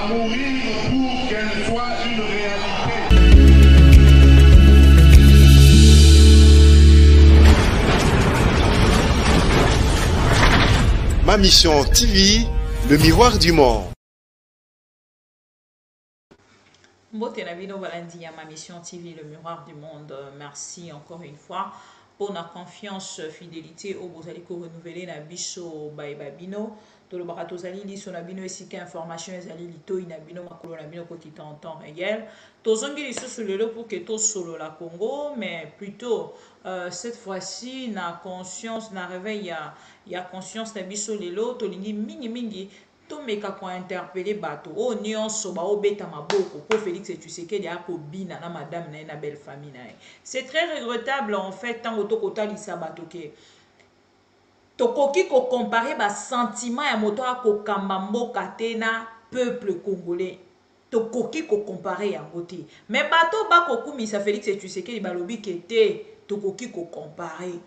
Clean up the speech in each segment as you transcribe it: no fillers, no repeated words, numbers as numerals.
mourir pour qu'elle soit une réalité. Ma mission TV, le miroir du monde. Mbote na bino balandi ya ma mission TV, le miroir du monde. Merci encore une fois pour la confiance, fidélité au bozali ko renouveler na biso babino. To le barato zali liso na bino esika information ezali lito ina bino makolo na bino kotita en temps réel. Tozongi liso sur le pour que to solo la Congo, mais plutôt cette fois-ci na conscience na réveil ya conscience na biso lelo to lingi mingi to meka ko interpeller bato o nyonso ba obeta maboko pour Félix Tshisekedi akobina na madame na belle famille na. C'est très regrettable en fait tant to kotalisa bato ke tokoki ko comparer ba sentiment ya moto akokamba mboka te na peuple congolais. Tokoki ko comparer yango te. Mais bato bakokumisa Félix Tshisekedi balobi ke te tokoki ko comparer.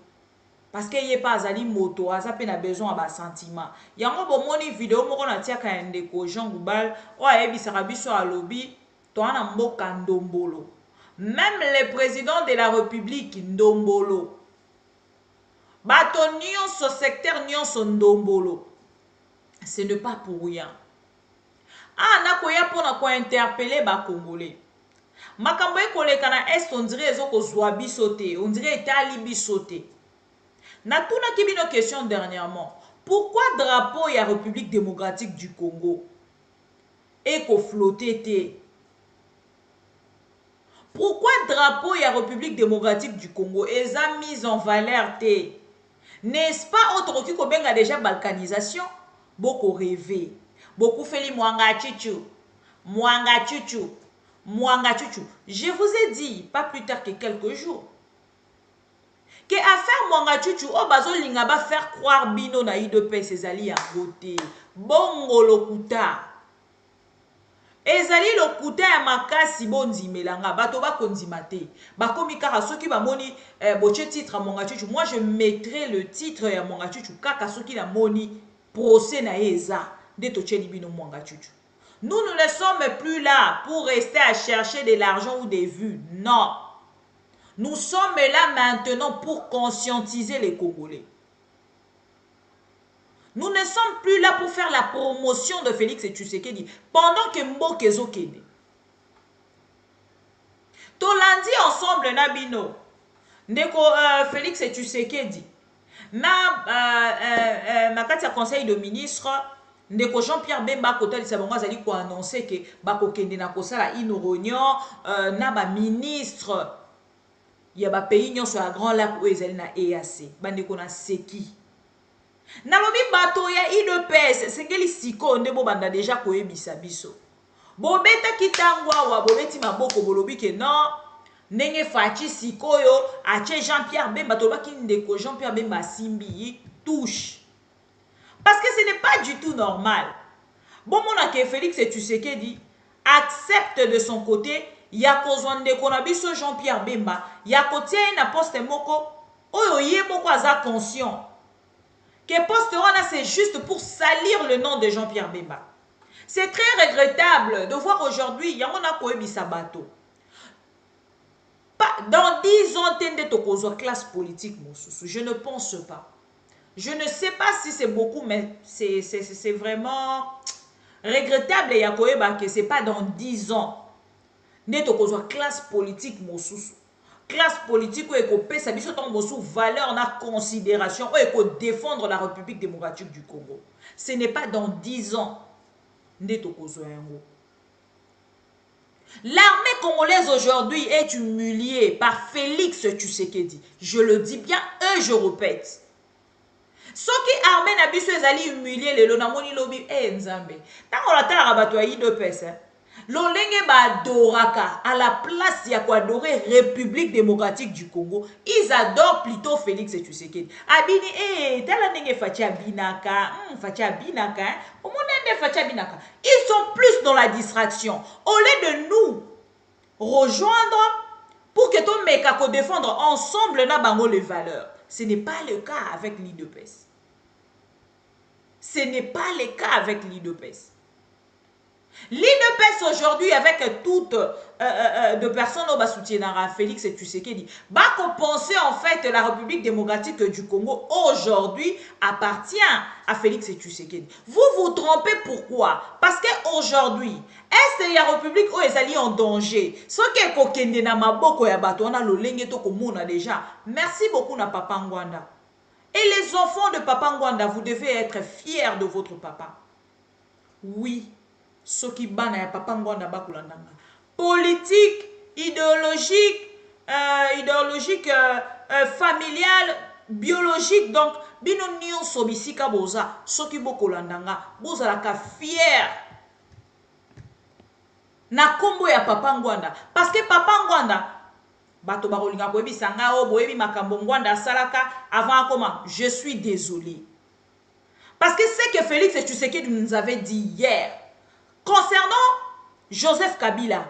Parce que y pas azali moto aza pe na besoin ba sentiment. Yango bomoni vidéo moko na tiaka ya ndeko Jean Goubal o ayebisaka biso alobi to ana mboka ndombolo. Même le président de la République ndombolo. Bato nyonso secteur nyonso ndombolo. Ce n'est pas pour rien. Na koya pona ko interpeller ba Congolais. Makambo ekoleka na est on dirait ezoko zwa biso te, on dirait etali biso te. Natuna ki bino question dernièrement. Pourquoi drapeau ya République démocratique du Congo eko flotter te? Pourquoi drapeau ya République démocratique du Congo eza mise en valeur te? N'est-ce pas autre qui kobenga déjà balkanisation? Beaucoup rêvé. Beaucoup fait mwanga chuchu. Mwanga chuchu. Mwanga chuchu. Je vous ai dit pas plus tard que quelques jours que affaire mwanga chuchu o bazo linga ba faire croire bino na IDPS ezali ya côté bongo lokuta ezali lokuta ya makasi bondimelanga bato bakondima te bakomi kaka soki bamoni boche titre ya mwanga chuchu. Moi je mettrai le titre ya mwanga chuchu kaka soki na moni procès na eza de tocheli bino mwanga chuchu. Nous ne sommes plus là pour rester à chercher de l'argent ou des vues. Non. Nous sommes là maintenant pour conscientiser les Congolais. Nous ne sommes plus là pour faire la promotion de Félix Tshisekedi pendant que Mbokezo Kende. Tolandi ensemble Nabino. Ndeko Félix Tshisekedi. Na kati ya conseil de ministre, ndeko Jean-Pierre Bemba Kotali Sabonga zali ko annoncer que bako kende na kosala une réunion na ba ministre ya ba pays nyonso ya Grand Lac ou ezali na EAC bandeko na seki nalobi bato ya IDPS sengeli siko nde bo banda déjà koyebisa biso bobeta kitango awa bobeti maboko bolobi ke non ndenge fachi sikoyo ache Jean-Pierre Bemba tolobaki ndeko Jean-Pierre Bemba simbi touche parce que ce n'est pas du tout normal. Bon mona ke Félix Tshisekedi accepte de son côté ya kozwande konabiso Jean-Pierre Bemba ya kotia na poste moko oyo ye moko aza conscient que poste wana c'est juste pour salir le nom de Jean-Pierre Bemba. C'est très regrettable de voir aujourd'hui yango na koyebisa bato dans 10 ans tende tokozwa classe politique mosusu. Je ne pense pas. Je ne sais pas si c'est beaucoup, mais c'est vraiment regrettable que ce n'est pas dans 10 ans. Nous avons classe politique mosusu. Classe politique où il y a valeur, considération, où il défendre la République démocratique du Congo. Ce n'est pas dans 10 ans. L'armée congolaise aujourd'hui est humiliée par Félix Tshisekedi. Je le dis bien et je répète. Ceux qui armés na biso ezali humilié lelo na moni lobi nzambe tango la tala bato ya IDPS lolenge ba adoraka à la place ya ko adorer République démocratique du Congo, ils adorent plutôt Félix Tshisekedi. Abini tala ndenge fachi abinaka fachi abinaka omonende fachi abinaka. Ils sont plus dans la distraction au lieu de nous rejoindre pour que tout meka ko défendre ensemble na bango les valeurs. Ce n'est pas le cas avec l'IDPS. Ce n'est pas le cas avec l'IDPS. L'IDPS aujourd'hui, avec toutes de personnes qui soutiennent Félix et Tshisekedi, va penser en fait la République démocratique du Congo aujourd'hui appartient à Félix et Tshisekedi. Vous vous trompez pourquoi? Parce qu'aujourd'hui, est-ce qu'il y a la République où ils sont en danger? Ce qui est kokende na maboko ya bato on a le lenge to komona déjà. Merci beaucoup na Papa Ngwanda. Et les enfants de Papa Ngwanda, vous devez être fiers de votre papa. Oui. Ce qui bana ya Papa Ngwanda bakulandanga. Politique, idéologique, familial, biologique. Donc, bino nyon sobisika boza. Ce qui bokulandanga, boza la ka fier. Na kombo ya Papa Ngwanda. Parce que Papa Ngwanda, bato barolinga boebi sanga o boebi makambo Ngwanda salaka avant comment? Je suis désolé. Parce que c'est que Félix et Tshisekedi nous avait dit hier. Concernant Joseph Kabila,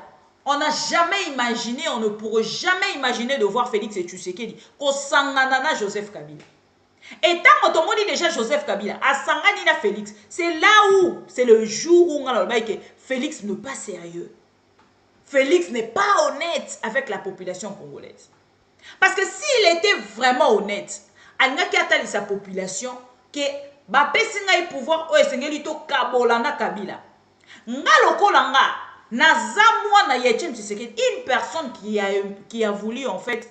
on n'a jamais imaginé, on ne pourrait jamais imaginer de voir Félix et Tshisekedi au Sanganana Joseph Kabila. Et tant qu'on dit déjà Joseph Kabila, à Sanganina Félix, c'est là où, c'est le jour où on a dit que Félix n'est pas sérieux. Félix n'est pas honnête avec la population congolaise. Parce que s'il était vraiment honnête, il n'y a qu'à sa population que ba pesinga pouvoir o esengelito kabolana Kabila. Nga lokolanga naza mwana ya Etienne Tshisekedi, une personne qui a voulu en fait,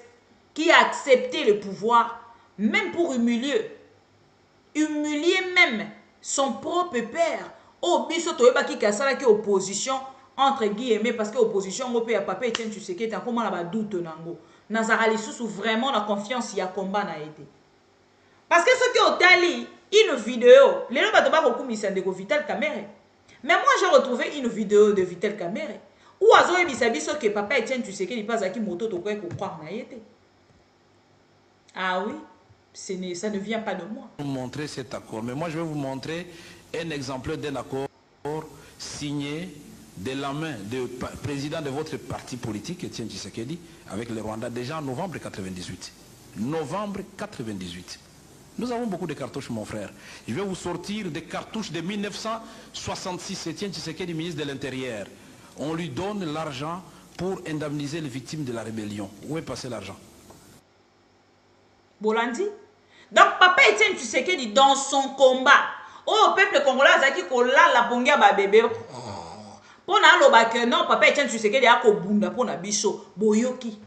qui a accepté le pouvoir même pour humilier même son propre père. Oh biso toyeba ki kasala ki opposition entre guillemets parce que opposition ngo pe ya papa Etienne Tshisekedi ta comment la ba doute nango. Nazara lisusu vraiment la confiance ya combat na été. Parce que ce qui otali une vidéo, les gens bato ba kokumisa ndeko Vital Kamerhe. Mais moi, j'ai retrouvé une vidéo de Vital Kamerhe où Azo Ebisabiso que papa Etienne Tshisekedi pas à qui moto to ko croire na yete. Ah oui, ça ne vient pas de moi. Vous montrer cet accord, mais moi je vais vous montrer un exemplaire d'un accord signé de la main du président de votre parti politique, Etienne Tshisekedi, avec le Rwanda déjà en novembre 98. Novembre 98. Nous avons beaucoup de cartouches, mon frère. Je vais vous sortir des cartouches de 1966. Etienne Tshisekedi, ministre de l'Intérieur. On lui donne l'argent pour indemniser les victimes de la rébellion. Où est passé l'argent? Bolandi. Donc, papa Etienne Tshisekedi, dans son combat, au peuple congolais, il a la pongia ba bébé. Pour que non, papa Etienne Tshisekedi a kobunda pour na biso boyoki.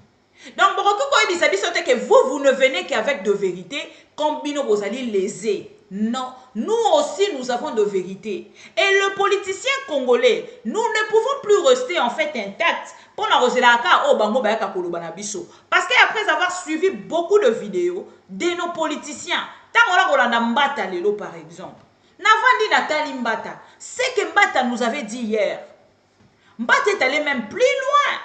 Donc, que vous ne venez qu'avec de vérité, comme Bino Bozali lésé. Non, nous aussi, nous avons de vérité. Et le politicien congolais, nous ne pouvons plus rester en fait intacts pour la roselaka au bango bayaka kolobana biso. Parce qu'après avoir suivi beaucoup de vidéos de nos politiciens, tant on a Rolanda Mbata lelo par exemple, Navandi Nathalie Mbata, c'est que Mbata nous avait dit hier. Mbata est allé même plus loin.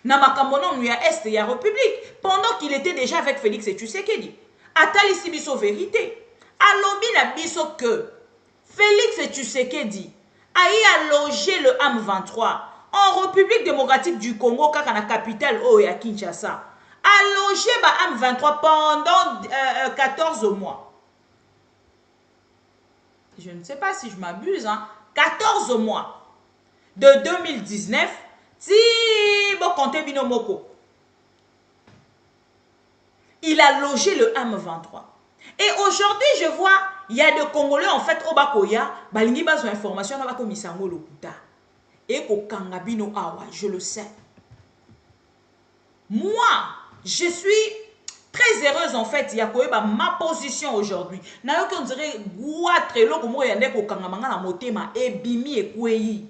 Namakambonon lui a est et a République pendant qu'il était déjà avec Félix et Tshisekedi. Atali Sibiso vérité. Alobi na biso que Félix et Tshisekedi a logé le AM23 en République démocratique du Congo, kaka na capitale à Kinshasa. A logé le AM23 pendant 14 mois. Je ne sais pas si je m'abuse, hein. 14 mois. De 2019, si vous comptez Binomoko. Il a logé le AM23. Et aujourd'hui, je vois, il y a des Congolais, en fait, au Bakoya, balingi bazo information, na bako misango lokuta. Et ko kangabino awa, je le sais. Moi, je suis très heureuse, en fait, il y a ma position aujourd'hui. Na yo qu'on dirait, guatre loko mo yande ko kangamanga na motema, e bimi e kweyi.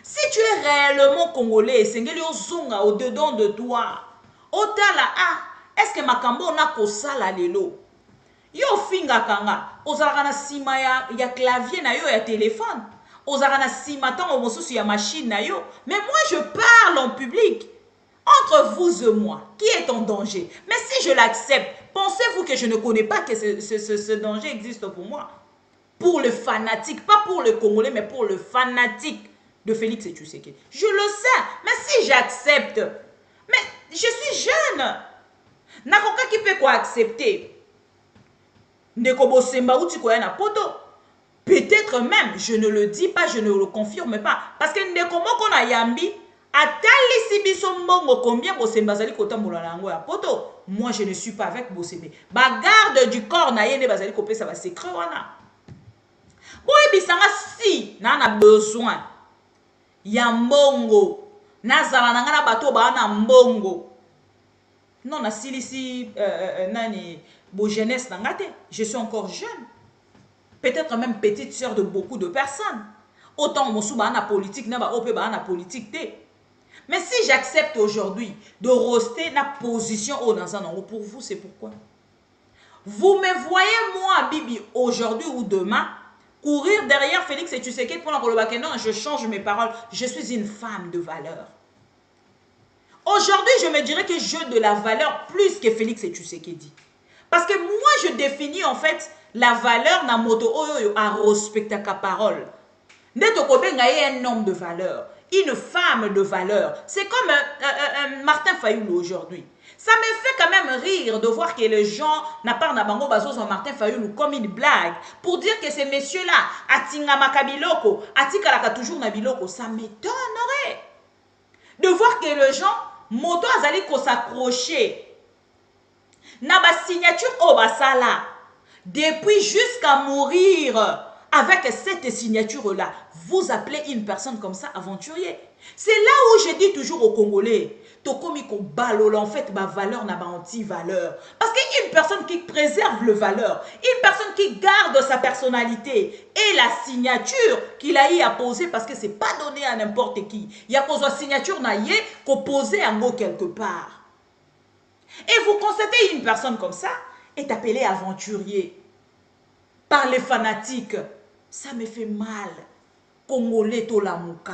Si tu es réellement Congolais, sengeli ozonga au-dedans de toi, otala ah, est-ce que makambo na kosala lelo? Yo finga kanga, ozalaka na sima ya clavier na yo ya téléphone, ozalaka na sima tango mosusu ya machine na yo. Mais moi je parle en public. Entre vous et moi, qui est en danger? Mais si je l'accepte, pensez-vous que je ne connais pas que ce danger existe pour moi? Pour le fanatique, pas pour le Congolais, mais pour le fanatique de Félix et Tshisekedi. Je le sais, mais si j'accepte, mais je suis jeune. Nakoka qui peut quoi accepter? Ndeko bosemba uti koya na poto. Peut-être même, je ne le dis pas, je ne le confirme pas. Parce que ndeko moko na yambi, atali biso mbongo combien bosembe bazali kotambola nango ya poto. Moi, je ne suis pas avec bosembe. Ba garde du corps na yene bazali kopesa ba secret wana. Boye bisanga si na besoin ya mbongo. Nazala na ngana bato ba na mbongo. Non, na silisi nani bo jeunesse na ngate. Je suis encore jeune. Peut-être même petite sœur de beaucoup de personnes. Autant mon na politique, na ba opé ba na politique té. Mais si j'accepte aujourd'hui de rester na position au dans un pour vous, c'est pourquoi? Vous me voyez moi, Bibi, aujourd'hui ou demain, courir derrière Félix et Tshisekedi pour la non, je change mes paroles. Je suis une femme de valeur. Aujourd'hui, je me dirais que j'ai de la valeur plus que Félix et Tshisekedi. Parce que moi, je définis en fait la valeur na moto à respecter ta parole. Neto kobenga un homme de valeur, une femme de valeur. C'est comme Martin Fayoulou aujourd'hui. Ça me fait quand même rire de voir que les gens n'a pas nabango bazo sur Martin Fayoulou comme une blague pour dire que ces messieurs-là atinga makabiloko, atikalaka toujours na biloko. Ça m'étonnerait de voir que les gens moto azali ko s'accrocher na ba signature au basala. Depuis jusqu'à mourir avec cette signature-là, vous appelez une personne comme ça aventurier. C'est là où je dis toujours aux Congolais, Tokomiko balola en fait ma valeur n'a pas anti-valeur. Parce qu'une personne qui préserve le valeur, une personne qui garde sa personnalité et la signature qu'il a eu à poser parce que c'est pas donné à n'importe qui. Il y a posé signature naïe qu'on posait un mot quelque part. Et vous constatez une personne comme ça est appelé aventurier par les fanatiques. Ça me fait mal. Congolais to la mouka.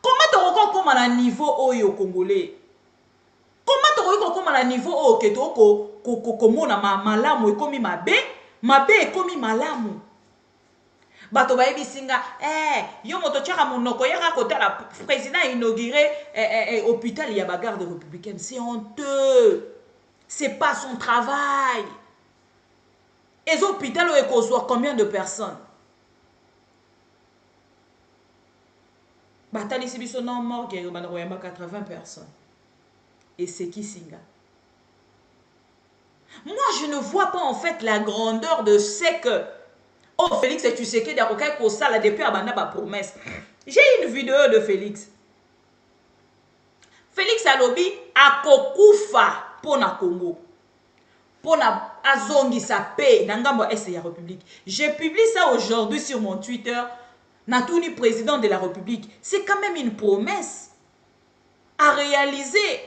Comment tu reconnais comme à niveau au Congolais? Comment tu reconnais comme à niveau au Ketoko comme na malamu et comme mabe et comme malamu. Bato ba ebisinga yo moto tchaka monoko yaka kota la président inauguré hôpital ya ba garde républicaine. C'est honteux. C'est pas son travail. Et l'hôpital où il combien de personnes? Batali Sibiso non mort, il y a 80 personnes. Et c'est qui Singa? Moi, je ne vois pas en fait la grandeur de ce que oh Félix et Tshisekedi a ko sala depuis abanda ba promesse. J'ai une vidéo de Félix. Félix alobi akokufa pona Congo. Pona azongi sa paix dans ngambo est ya République. J'ai publié ça aujourd'hui sur mon Twitter. Natouni président de la République, c'est quand même une promesse à réaliser.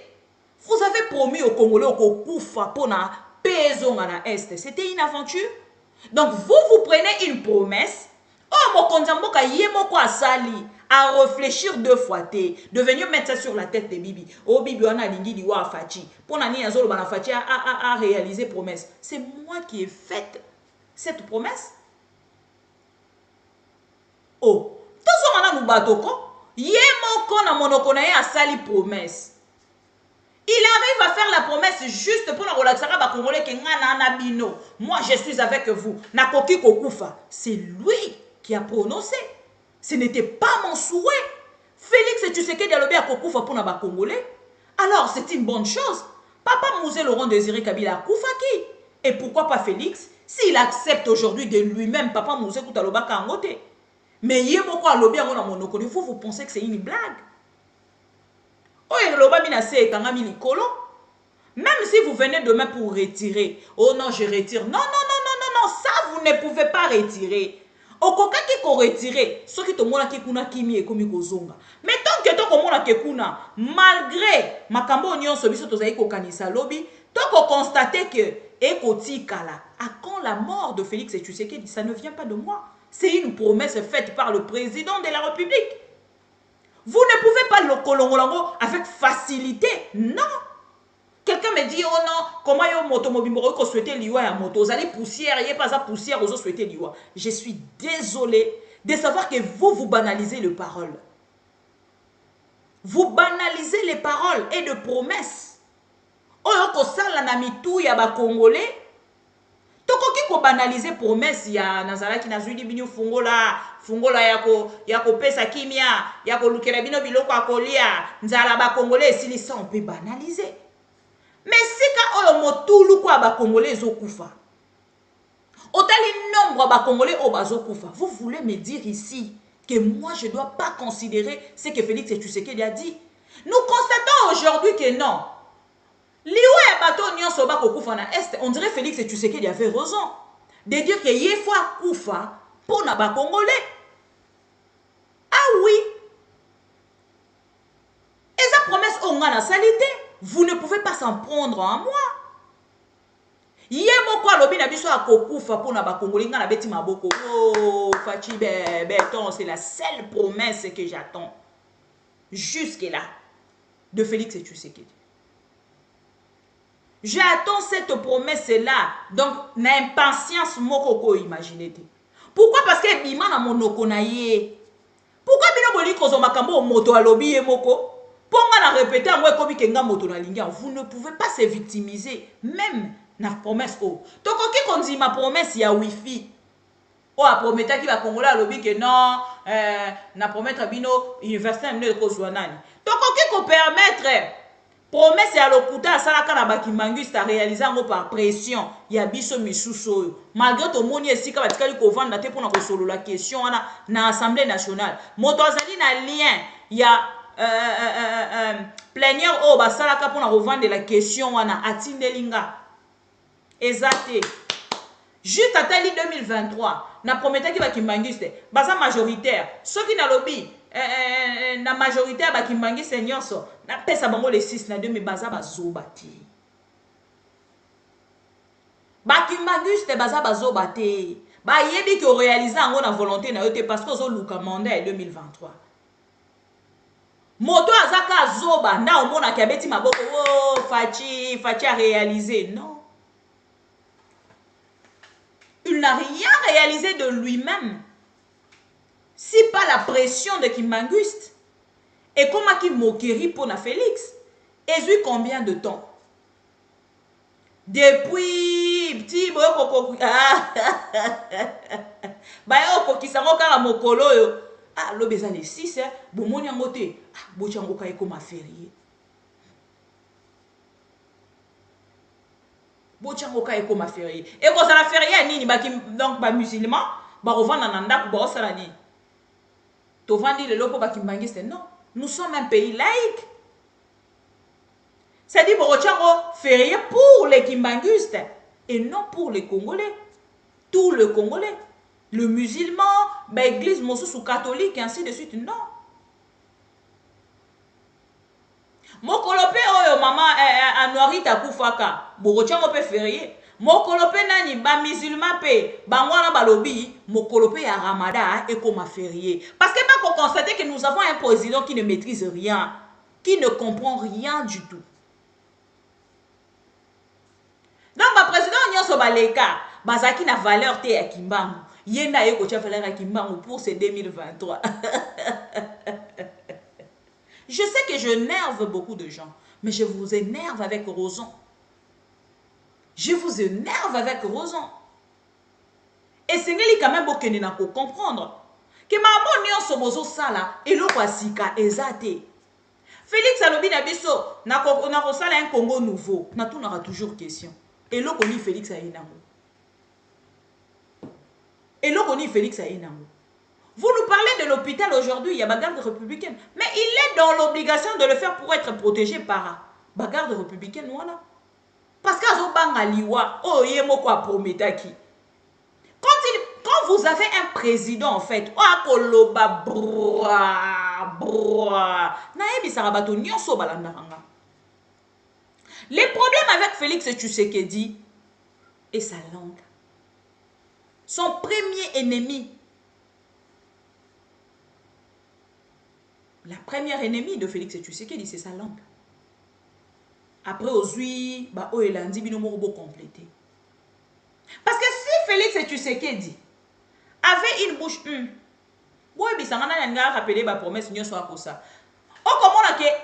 Vous avez promis au Congolais kokufa pona paix na est. C'était une aventure. Donc vous prenez une promesse. Oh mon konzamboka yemoko asali à réfléchir deux fois de venir mettre ça sur la tête de Bibi. Oh Bibi on a lingi liwa fachi. Pour nani azolo bana fachi à réaliser promesse. C'est moi qui ai fait cette promesse. Oh, tout ça on a batoko. Yemoko na monoko na ye asali promesse. Il arrive à faire la promesse juste pour la relaxer ba Congolais que ngana na bino. Moi je suis avec vous. Nakoki kokufa. C'est lui qui a prononcé. Ce n'était pas mon souhait. Félix Tshisekedi a lobé à kokufa pour na ba Congolais. Alors c'est une bonne chose. Papa Mouzé Laurent Désiré Kabila a koufaki. Et pourquoi pas Félix? S'il accepte aujourd'hui de lui-même Papa Mouzé Koutaloba Kangote. Mais yemoko a lobé à mon monoko. Vous pensez que c'est une blague? Même si vous venez demain pour retirer, oh non, je retire. Non, non, non, non, non, non, ça vous ne pouvez pas retirer. Okoka qui ko retirer, ce qui te mona ki kuna kimi e komi kozonga. Mais tant que to komona ke kuna, malgré makambo nyonso biso tozali ko kanisa lobi, to ko constater que ekoti kala, à quand la mort de Félix et Tshisekedi, ça ne vient pas de moi. C'est une promesse faite par le président de la République. Vous ne pouvez pas le kolongolango avec facilité. Non. Quelqu'un me dit, oh non, comment yo moto mobimoro ko souhaiter liwa ya moto. Vous allez poussière, yé pas ça poussière, vous souhaiter liwa. Je suis désolé de savoir que vous banalisez les paroles. Vous banalisez les paroles et de promesses. Oyo ko sala na mitou ya ba Congolais. To tokoki ko banaliser promesse ya nazala ki nazuli bino fungola yako pesa kimia yako lukela bino biloko akolia nzala ba congolais esili ça on peut banaliser. Mais sika oyo motulu kwa ba congolais ezokufa. Otali nombre ba congolais o bazokufa. Vous voulez me dire ici que moi je dois pas considérer ce que Félix Tshisekedi a dit? Nous constatons aujourd'hui que non. Liwa ya bato nyonso ba kokufa na est, on dirait Félix Tshisekedi avait raison de dire que yefwa kufa pour na ba congolais. Ah oui. Et sa promesse on a la salité. Vous ne pouvez pas s'en prendre à moi. Yé moko alobi na biso akokufa pour na ba congolais nga na beti maboko. Oh, Fachi Béton, c'est la seule promesse que j'attends jusque là de Félix Tshisekedi. J'attends cette promesse-là. Donc, na impatience moko imaginez. Pourquoi? Parce que bima na monoko na ye. Pourquoi bino boli kozo makambo moto alobi ye moko? Ponga na répéter ngwe kobi kenga moto na linga. Vous ne pouvez pas se victimiser même na promesse o. Tokoki konzi ma promesse ya wifi. O a prometa ki ba Congolais alobi que non na promettre bino université mne ko zwanani. Tokoki ko permettre promesse ya lokuta salaka na bakimbanguiste a réaliser ngo par pression ya biso misusu malgré to moni esika batikali ko vendre te pona ko solo la question na assemblée nationale moto azali na lien ya plénière o basalaka pona ko vendre la question wana atindelinga ezate juste atali 2023 na prometaki bakimbanguiste baza majoritaire soki na lobby na majorité bakimbangi senyonso na pesa bango les 6 na 2 mais baza bazobati bakimbanguste baza bazobati ba yebi ki réaliser ngo na volonté na yote parce que zo luka mandat en 2023 moto azaka zoba na omona ki abeti maboko oh Fachi a réalisé non, il n'a rien réalisé de lui-même. Si pas la pression de Kimbanguiste, et comment qui moquerie pour na Félix, et eu combien de temps? Depuis petit boyoko bayoko kisango kala mokolo yo ah lo beza les 6 bon moni ngote ah bochango ka eko ma férié bochango ka eko ma férié et ko ça la férié nini ba donc ba musulman ba revendre na ndako ba osala ni tovandi le lopo ba kimbangiste non, nous sommes un pays laïque. C'est-à-dire Borochango férié pour les Kimbanguistes et non pour les Congolais. Tout le Congolais. Le musulman, l'église sous catholique et ainsi de suite. Non. Mokolope oyo mama anuarita kufaka. Borochango pe férié. Mokolope nani ba musulman pe bangwana balobi mokolope ya Ramada et comme férié. Parce que pas qu'on constate que nous avons un président qui ne maîtrise rien, qui ne comprend rien du tout. Donc, le président Nyonso Baleka, bazaki na valeur te ya Kimbangu. Yenda yeko tia valeur ya Kimbangu pour ce 2023. Je sais que je nerve beaucoup de gens, mais je vous énerve avec raison. Je vous énerve avec raison. Et c'est quand même beaucoup de comprendre que maman Nyonso bozo sala et le kwasika ezate. Félix alobi na biso na ko sala un Congo nouveau. Na tout n'aura toujours question. Et là, on dit Félix Aïnamo. Et là, on dit Félix Aïnamo. Vous nous parlez de l'hôpital aujourd'hui, il y a la garde républicaine. Mais il est dans l'obligation de le faire pour être protégé par la garde républicaine. Voilà. Parce que quand vous avez un président, en fait, les problèmes avec Félix Tshisekedi et sa langue. Son premier ennemi. La première ennemie de Félix Tshisekedi, c'est sa langue. Après, aujourd'hui, il a dit complété. Parce que si Félix Tshisekedi avait une bouche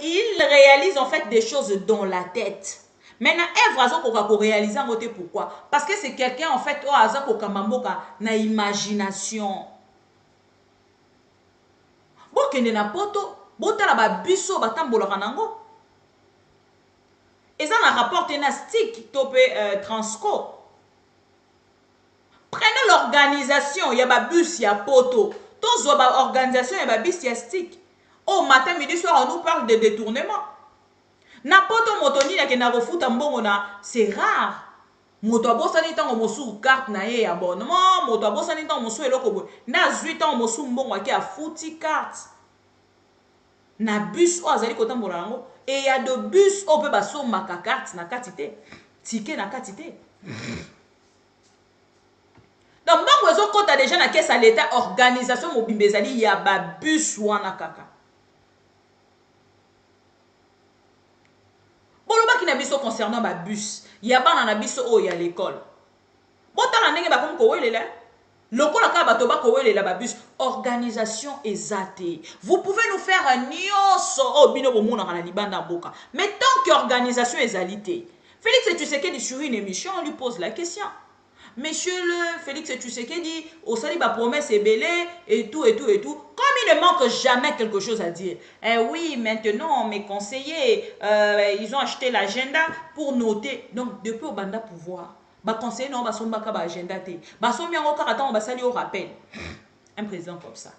il réalise en fait des choses dans la tête. Maintenant, Èvre azo koka réaliser en côté pourquoi? Parce que c'est quelqu'un en fait, oh aza koka mamboka na imagination. Bokende na poto, botala ba biso batambolaka nango. Et ça na rapport tenastique topé Transco. Prenez l'organisation, il y a ba bus, il y a poto. Tous ba organisation, il y a ba bus, il y a stick. Au matin, midi, soir, on nous parle de détournement. Na poto motoni na kena refuta mbongo na, c'est rare. Moto abosani tango mosu carte na ye abonnement, moto abosani tango mosu eloko boy. Na 8 ans mosu mbongo aki a fouti carte. Na bus o azali kotambola yango et il y a de bus o pe baso maka carte na katité. Ticket na katité. Donc mbongo ezo kota déjà na caisse à l'état organisation mobimbezali ya ba bus wana kaka. Bolobaki na biso concernant ba bus, ya bana na biso o ya l'école. Botala ndenge ba comme ko welela. Lokola ka bato ba ko welela ba bus, organisation ezate. Vous pouvez nous faire un nyonso o bino bomona na libanda mboka. Mais tant qu'organisation ezalité. Félix Tshisekedi sur une émission, on lui pose la question. Monsieur le Félix Tshisekedi, au sali ba promesse est belé et tout et tout et tout. Comme il ne manque jamais quelque chose à dire. Eh oui, maintenant mes conseillers, ils ont acheté l'agenda pour noter. Donc depuis au banda pouvoir, ba conseiller non ba somba ka ba agenda té. Ba sombi ngo ka attend ba sali au rappel. Un président comme ça.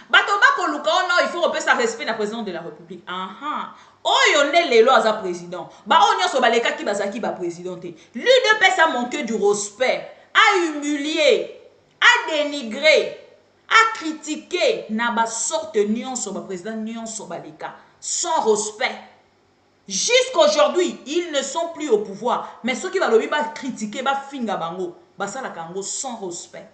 Bato ba ko luka non, il faut repasser sa respect na président de la République. Aha. Oyo ne lelo aza président. Ba onyo so baleka ki bazaki ba présidenté. Lui de pesa manquer du respect, a humilié, a dénigré, a critiqué na ba sorte nion so ba président nion so baleka sans respect. Jusqu'aujourd'hui, ils ne sont plus au pouvoir, mais ceux qui va lobi ba critiquer ba finga bango, ba sala kango sans respect.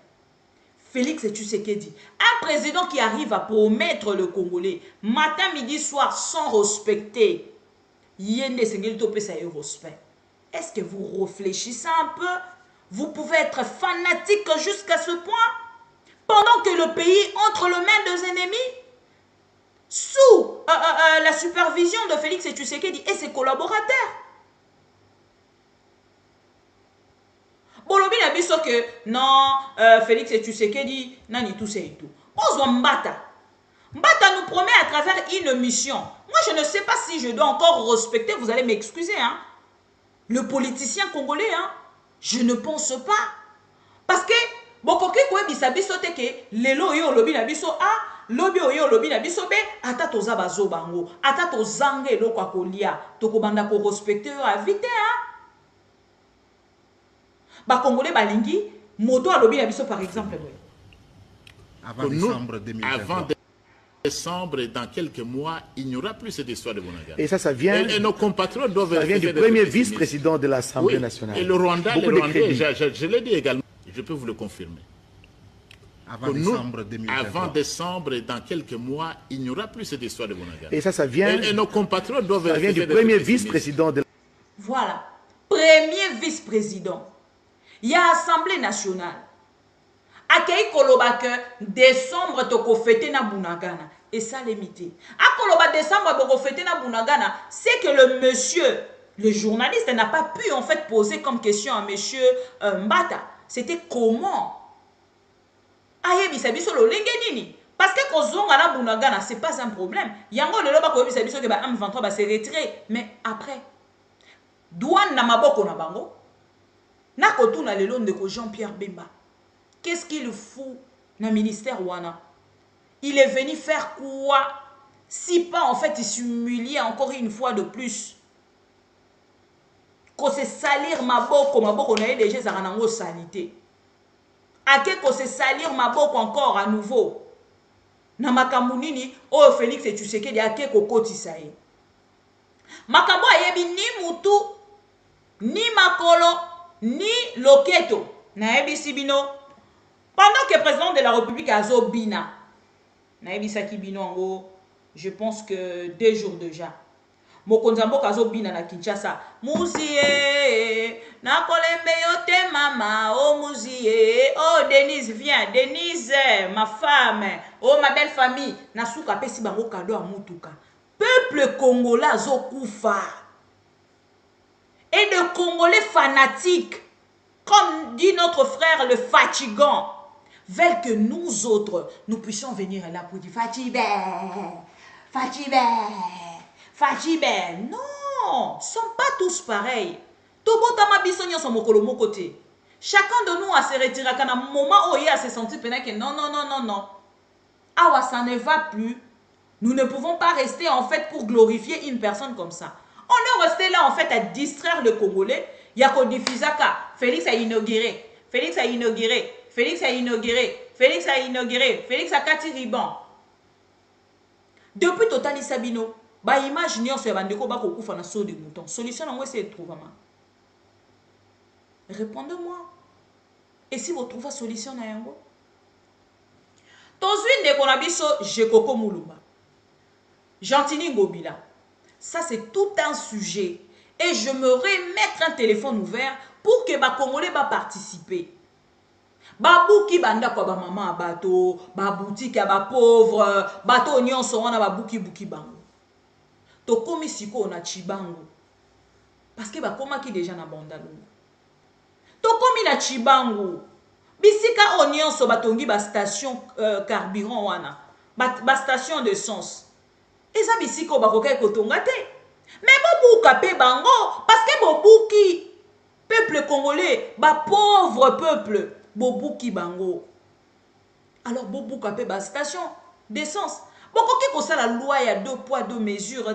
Félix Tshisekedi, un président qui arrive à promettre le Congolais matin, midi, soir sans respecter. Est-ce que vous réfléchissez un peu? Vous pouvez être fanatique jusqu'à ce point pendant que le pays entre les mains des ennemis sous la supervision de Félix Tshisekedi et ses collaborateurs. Bolobi na biso que non, Félix Tshisekedi, nani tout ça et tout. Ozwa Mbata. Mbata nous promet à travers une mission. Moi, je ne sais pas si je dois encore respecter, vous allez m'excuser, hein. Le politicien congolais, hein. Je ne pense pas. Parce que, bokoki kwe bisa biso teke, lelo yo lobi na biso a, lobi yo lobi na biso be, ata toza bazo bango, ata tozange lo kwa kolia, toko banda ko respecter yo à vite, hein. Ba Congolais balingi moto alobi na biso par exemple avant décembre 2023. Avant décembre, dans quelques mois, il n'y aura plus cette histoire de Bunagana. Et ça vient, et nos compatriotes doivent ça vient du premier vice-président de l'Assemblée nationale. Et le Rwandais, je l'ai dit également, je peux vous le confirmer. Avant décembre, dans quelques mois, il n'y aura plus cette histoire de Bunagana. Et ça vient, et nos compatriotes doivent ça vient du premier vice-président de Voilà, premier vice-président. Il y a Assemblée nationale. Akei koloba que décembre toko fêter na Bunagana. Et ça limité. A koloba décembre toko fêter na Bunagana, c'est que le monsieur, le journaliste n'a pas pu en fait poser comme question à monsieur Mbata. C'était comment? Aye bisabiso lo lengenini. Parce que kozonga na Bunagana, c'est pas un problème. Yango le loba ko bisabiso ke ba M23 ba se retrait, mais après douane na maboko na bango. Nakotuna lelo ndeko Jean-Pierre Bemba. Qu'est-ce qu'il fout dans le ministère Wana? Il est venu faire quoi? Si pas en fait il s'humilier encore une fois de plus. Qu'on se salir maboko na déjà zaranango salité. Ake qu'on se salir maboko encore à nouveau. Na makamunini oh Félix Tshisekedi ake kokoti sae. Makambo ayebi ni mutu ni makolo ni loketo na ebisi bino pendant que le président de la République a Zobina na ebisa ki bino ngo je pense que 2 jours déjà mokonzambo kazobina na Kinshasa muzie na kolembe yote mama oh muzie oh Denise viens Denise ma femme oh ma belle famille na suka pesi bango cadeau à mutuka pe peuple congolais azokoufa. Et de Congolais fanatiques, comme dit notre frère le fatigant, veulent que nous autres, nous puissions venir là pour dire Fatibé, Fatibé, Fatibé. Non, ce ne sont pas tous pareils. Chacun de nous a se retiré à un moment où il a se senti que non, non, non, non, non. Ah, ça ne va plus. Nous ne pouvons pas rester en fait pour glorifier une personne comme ça. On est resté là en fait à distraire le Congolais. Yako Diffusaka, Félix a inauguré, Félix a inauguré, Félix a inauguré, Félix a inauguré, Félix a Kati Riban. Depuis Total Sabino, bah imaginez ce bandeko ba kokufa na saut de mouton. Solution en c'est trouver. Répondez-moi. Et si vous trouvez solution na yango? Tozui ndeko na biso Jekoko Mulumba. Gentini Ngobila. Ça, c'est tout un sujet. Et je me remettre un téléphone ouvert pour que les Congolais participer. Babouki banda kwa ba maman bateau, ba boutique ya ba pauvre, bateau nyonso wana ba buki buki bango. To komi siko na chibango. Parce que ba koma ki déjà na bandalungu. To komi na chibango. Bisika onyonso batongi ba station carburant wana. Ba station de essence. Et ça, c'est qu'on va faire kotongate. Mais bobouka pe bango, parce que bobouki, peuple congolais, ba pauvre peuple, bobouki bango. Alors bobouka pe ba station d'essence. Bokoki ko ça la loi, il y a 2 poids 2 mesures.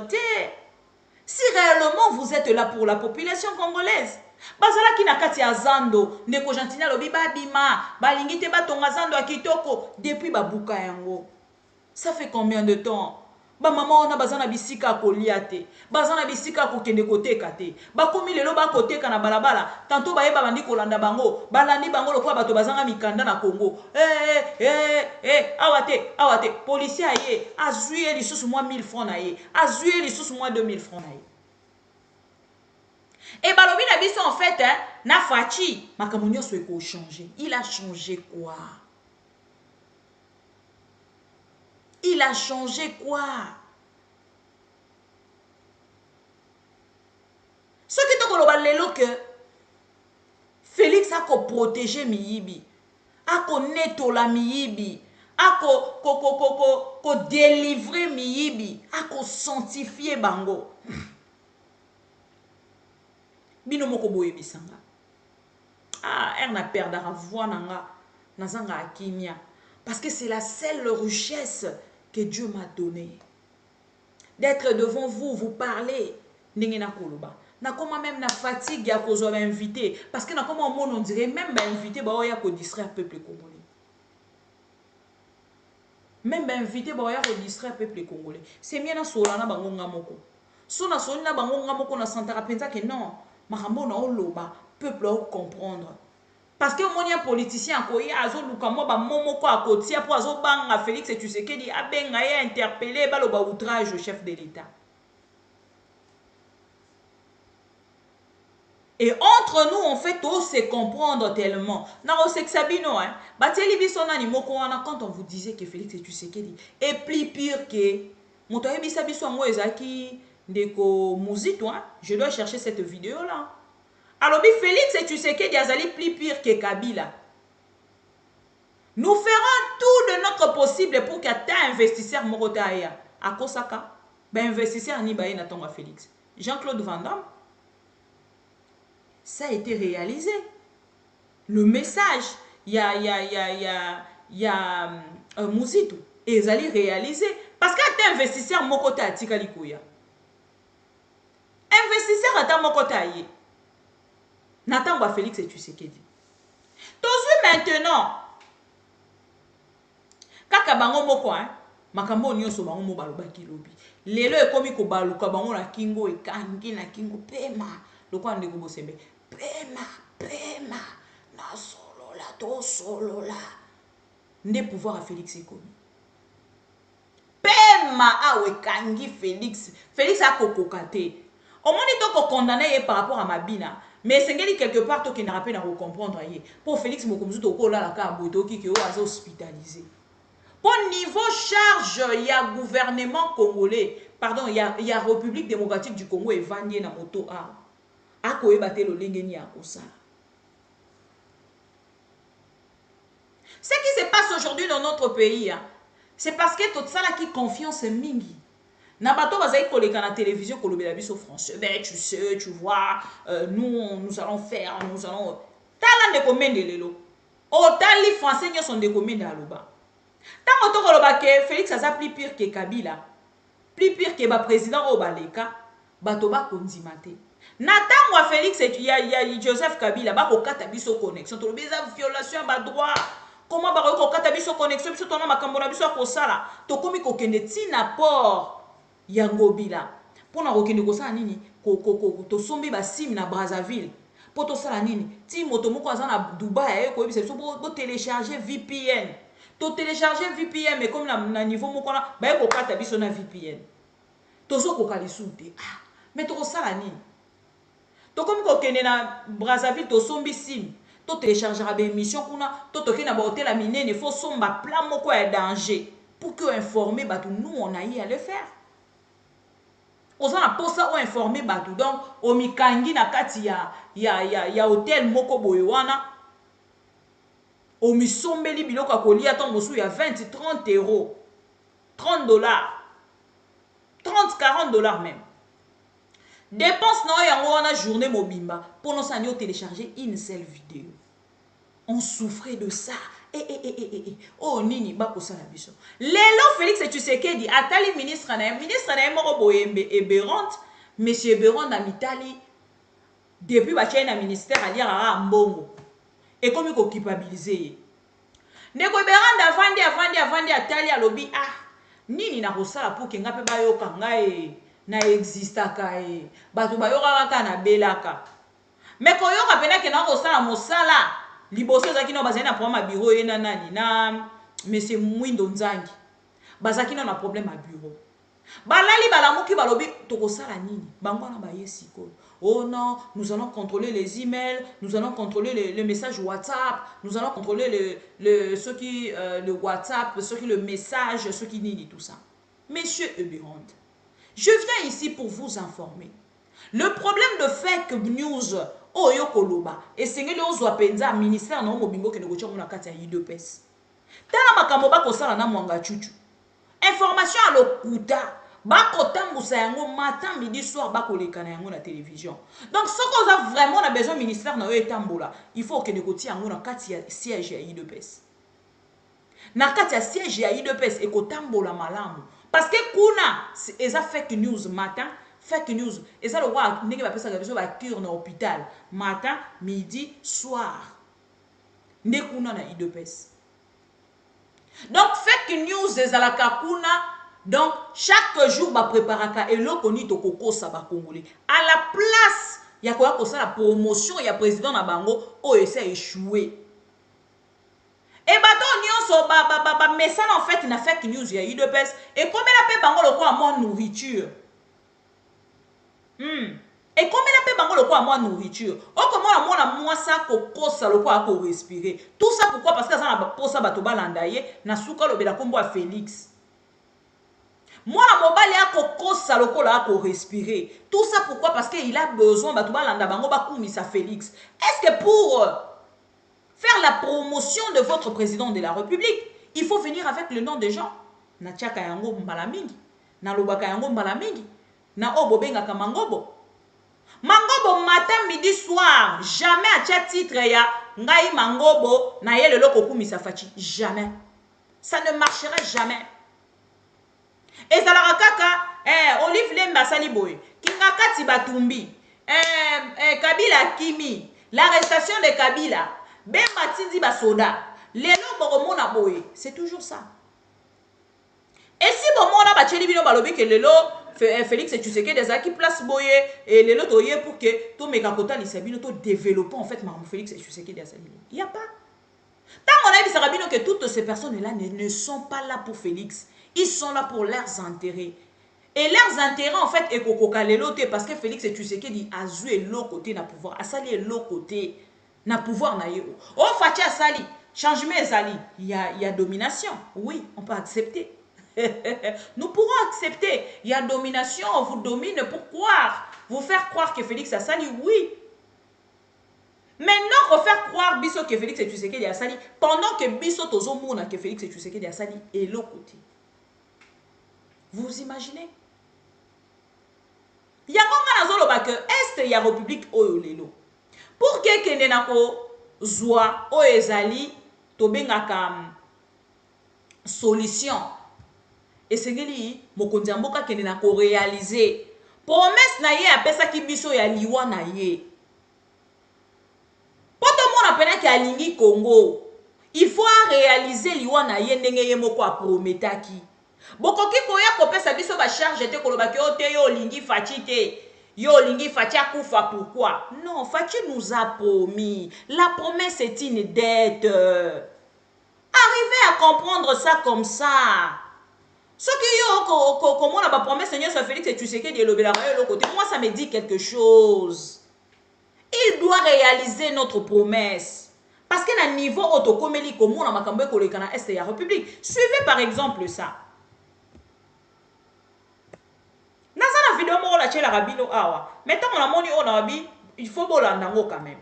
Si réellement vous êtes là pour la population congolaise, bazala ki na kati ya zando, ndeko Gentina lobi ba bima, balingite ba tonga zando a kitoko depuis babuka yango. Ça fait combien de temps? Ba maman on a bazana bisika ko liate bazana bisika ko kende kote kate ba komi lelo ba kote kana balabala tanto ba yeba bandi kolanda bango balandi bango lokwa bato bazanga mikanda na Congo awate policier aye azuye lisusu moi 1000 francs na ye azuye lisusu moi 2000 francs na ye et balobi na biso en fait na fachi makamonyo so eko changer. Il a changé quoi? Il a changé quoi? Ce qui est que Félix a protégé Miyibi, a nettoyer Miyibi, a délivrer Miyibi, a sanctifier bango. Bino moko boye bisanga. Ah, elle n'a perdu la voix nanga, nazanga akimia, parce que c'est la seule richesse que Dieu m'a donné. D'être devant vous, vous parler. N'engena koloba. Na comment même na fatigue ya kozo ba invité parce que na comment on dirait même ba invité ba oya ko distraire peuple congolais. Même ba invité ba oya ko distraire peuple congolais. C'est bien na sola na bango ngamoko. So na soli na bango ngamoko na santara penza que non, makambo na oloba peuple o comprendre. Parce que mon politicien koyi azo lukamo ba momoko akotia pour azo banga Félix et Tshisekedi abenga ya interpeller ba loba outrage au chef de l'État. Et entre nous, on fait tout se comprendre tellement. Na Sabino, hein. Bateli bisona ni moko wana quand on vous disait que Félix et Tshisekedi est plus pire que Motoye bisabiso ngo ezaki ndeko muzito, hein. Je dois chercher cette vidéo là. Alors, Félix et Tshisekedi azali plus pire que Kabila. Nous ferons tout de notre possible pour qu'un investisseur Morotaya à Kosaka, ben investisseur ni baye natonga Félix. Jean-Claude Van Damme. Ça a été réalisé. Le message, il y a un Mouzito. Et ils allaient réaliser. Parce qu'un investisseur Mokota a Tikalikoya. Investisseur à ta Mokota aye. Nathan wa Félix et Tshisekedi. Tozui maintenant. Kaka bango moko hein. Makambo nyonso bango mo balobaki lobi. Lelo ekomi ko baluka bango na kingo ekangi na kingo pema. Lokwa ndeko bosembe. Pema na solola to solola. Nde pouvoir à Félix ekomi. Pema awe kangi Félix. Félix a kokokate. Au moins il doit condamner par rapport à Mabina. Mais c'est quelque part qui n'a pas à comprendre. Pour Félix Mokomzu, la hospitalisé. Pour niveau charge, il y a gouvernement congolais, pardon, il y a République démocratique du Congo et Vandie na moto a. Ako ebate lo lengeni ya kosa. Ce qui se passe aujourd'hui dans notre pays, hein, c'est parce que tout ça là qui confiance mingi. Nabato bazai koleka na télévision kolobela biso français. Ben tu sais, tu vois, nous allons faire, nous allons. Tala de commande lelo. Autant les français sont de commande à l'oba. Tant autant koloba que Félix aza plus pire que Kabila, plus pire que ba président Obaleka, batoba kondimate. Nathan wa Félix et il y a Joseph Kabila ba ko kata biso connexion. To beza violation ba droit. Comment ba ko kata biso connexion biso tona makambo na biso ko sala. To komi ko kende tina port Yangobila. Pona ko kende ko sala nini? To sombi ba sim na Brazzaville. Po to sala nini? Ti moto moko aza na Dubai ko biso bo télécharger VPN. To télécharger VPN mais comme na niveau moko na ba ko kata biso na VPN. To so ko kalisuté. Ah, mais to ko sala nini? To komi ko kende na Brazzaville to sombi sim. To téléchargera des émissions kuna to toke na ba hôtel à minene faut somba plan moko ya danger pour que informer ba nous on a eu à le faire. Osana posa o informer ba donc o mikangi na kati ya hôtel moko boye wana o misombeli biloko akolia to mosu ya 20 30 euros 30 dollars 30 40 dollars même. Dépense na yango wana journée mobimba pour nous sanyo télécharger une seule vidéo. On souffrait de ça. Oh nini ba ko sala biso. Lelo Félix Tshisekedi atali ministre na moko boyembe Eberante, monsieur Eberante na mitali depuis ba na ministère ali ara mbongo. Et comme ko culpabiliser. Ndeko Eberante avandi atali alobi ah nini na ko sala pour que ngape ba yoka ngai na existaka e bato bayoka kaka na belaka mais koyoka pena ke na kosala mosala liboso ezaki na bazali na problème à bureau ye na nani na monsieur Mwindo Nzangi bazaki na problème à bureau balali balamuki balobi tokosala nini bango na baye sikoyo oh non nous allons contrôler les emails nous allons contrôler le message WhatsApp nous allons contrôler le WhatsApp ceux qui le message ceux qui nini tout ça. Monsieur Eberante, je viens ici pour vous informer. Le problème de fake news, oyo koloba, et c'est que l'on soit penza ministère non mobingo que nous avons na kati ya IDPS. Tala makambo ba kosala na mwanga chuchu. Information à l'okuta, ba kotambusa yango matin midi soir ba koleka na yango na télévision. Donc ce qu'on a vraiment a besoin ministère na yo etambola, il faut que nous kotia yango na kati ya siège ya IDPS. Na kati ya siège ya IDPS e kotambola malamu. Parce que kuna eza fake news matin, fake news eza le roi ndenge ba pesa biso ba cure na hôpital matin, midi, soir. Ndé kuna na IDPS. Donc fake news eza la kuna donc chaque jour ba préparaka eloko ni tokoko sa ba congolais. À la place ya ko sa la promotion ya président na bango o essa échoué. Et bato nyonso ba message en fait na fake news ya IDPS et comme la paix bango loko à moins nourriture. Et comme la paix bango loko à moins nourriture. O comment la moi ça ko sa loko à ko respirer. Tout ça pourquoi parce que ça na posa bato balandaye na suka lobela kombo a Félix. Moi la mobile a ko sa loko la ko respirer. Tout ça pourquoi parce que il a besoin bato balanda bango ba kumisa Félix. Est-ce que pour faire la promotion de votre président de la République, il faut venir avec le nom des gens. Na tchaka yango mbalamingi, na lobaka yango mbalamingi, na obobenga ka mangobo. Mangobo matin, midi, soir, jamais à tcha titre ya ngai mangobo na ye lelo kokumisa fachi, jamais. Ça ne marchera jamais. Et ça la kaka Olive Lemba Saliboy, Kinga Kati Batumbi, Kabila Kimi, l'arrestation de Kabila. Ben Matindi Basoda, lelo boromona boye, c'est toujours ça. Et si bomona ba tcheli bino balobi que lelo Félix et tu sais que des qui place boye et lelo toye pour que to mekakota lisabino to développer en fait Maman Félix et tu sais que des il y a pas. Tant on a dit Sarabino que toutes ces personnes là ne sont pas là pour Félix, ils sont là pour leurs intérêts. Et leurs intérêts en fait est kokoka lelo te parce que Félix et tu sais que dit azu et l'autre côté na pouvoir, asali et l'autre côté na pouvoir na yo. O fachi asali changement ezali, il y a domination. Oui, on peut accepter. Nous pourrons accepter. Il y a domination, on vous domine pour croire. Vous faire croire que Félix a sali, oui. Maintenant, refaire croire Bisso que Félix et Tshisekedi a sali, pendant que Bisso tozo mouna que Félix et Tshisekedi a sali, et l'autre côté. Vous imaginez? Il y a un zolo que est il y a République Oyolelo. Pour que Kenenako Zoa Oyezali Tobengaka solution. Et c'est que Mokonzi Mboka Kenenako réaliser. Promesse na ye apesa ki biso ya liwa na ye. Poto mon apena ki alingi Congo. Il faut réaliser liwa na ye ndenge ye moko a prometaki. Bokoki koya kopesa biso ba charge te kolobaki o te yo lingi fachi te. Yo lingi fachi akufa pourquoi? Non, Fachi nous a promis. La promesse est une dette. Arrivez à comprendre ça comme ça. Ce qui yo comment on a pas promesse Seigneur soit Félix et Tshisekedi de l'autre côté. Moi ça me dit quelque chose. Il doit réaliser notre promesse. Parce que na niveau autokomeli comme on a makambo ko le kana est ya République. Suivez par exemple ça. Dans la vidéo mo la chela rabino awa. Maintenant on a moni on a bi il faut bolandango quand même.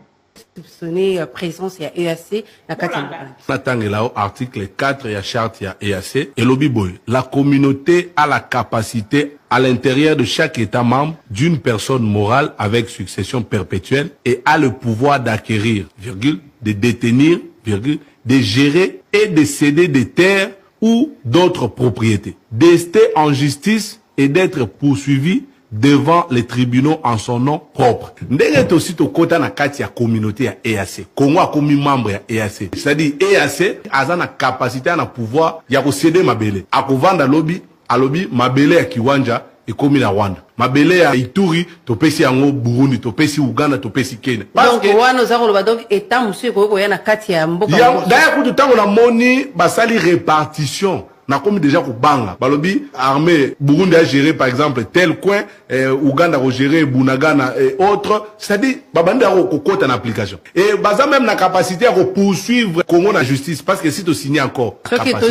Soupçonner présence ya EAC na Natangela article 4 ya charte ya EAC et lobby boy. La communauté a la capacité à l'intérieur de chaque État membre d'une personne morale avec succession perpétuelle et a le pouvoir d'acquérir, de détenir, de gérer et de céder des terres ou d'autres propriétés, d'ester en justice et d'être poursuivi devant les tribunaux en son nom propre. Ndenge aussi to kota na kati ya communauté ya EAC. Congo a commis membre ya EAC. C'est-à-dire EAC a na capacité na pouvoir ya ko céder mabele. A ko vanda lobby, a lobby mabele ya Kiwanja et komi na Rwanda. Mabele ya Ituri to pesi yango Burundi, to pesi Uganda, to pesi Kenya. Donc wana zako ba donc état monsieur ko ya na kati ya mboka. Ya daya kutu tango na moni basali répartition. Na comme déjà ko banga balobi armée Burundi a géré par exemple tel coin, Uganda a géré Bunagana et autres, c'est-à-dire babandi a kokota en application et baza même na capacité à poursuivre Congo na justice parce que si tu signes encore ce qui est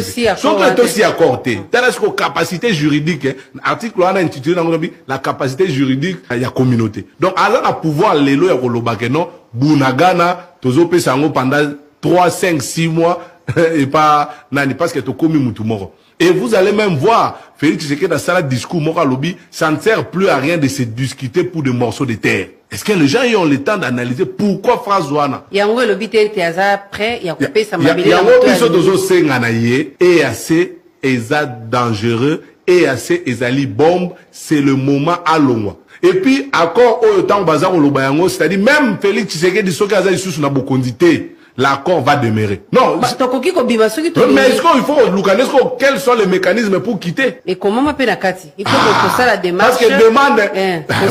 aussi accordé telle que capacité juridique article on a intitulé la capacité juridique il y a communauté donc alors à pouvoir lelo ya kolobake non Bunagana tozo pesa ngo pendant 3 5 6 mois et pas nani parce que tu commis mutumoro. Et vous allez même voir Félix Tshisekedi dans sa discours mora lobby, ça ne sert plus à rien de se discuter pour des morceaux de terre. Est-ce que les gens ont le temps d'analyser pourquoi phrase wana? Yango lobby te aza prêt ya coupé sa mabele. Yango biso tozo senga na ye et assez eza dangereux et assez ezali bombe, c'est le moment à l'ongwa. Et puis encore au temps bazar au lobayango, c'est-à-dire même Félix Tshisekedi soki aza isusu na bokondité. L'accord va demeurer. Non. Mais est-ce qu'il faut, quels sont les mécanismes pour quitter? Et comment m'appelle la Kati? Il faut que ça la démarche. Parce que demande.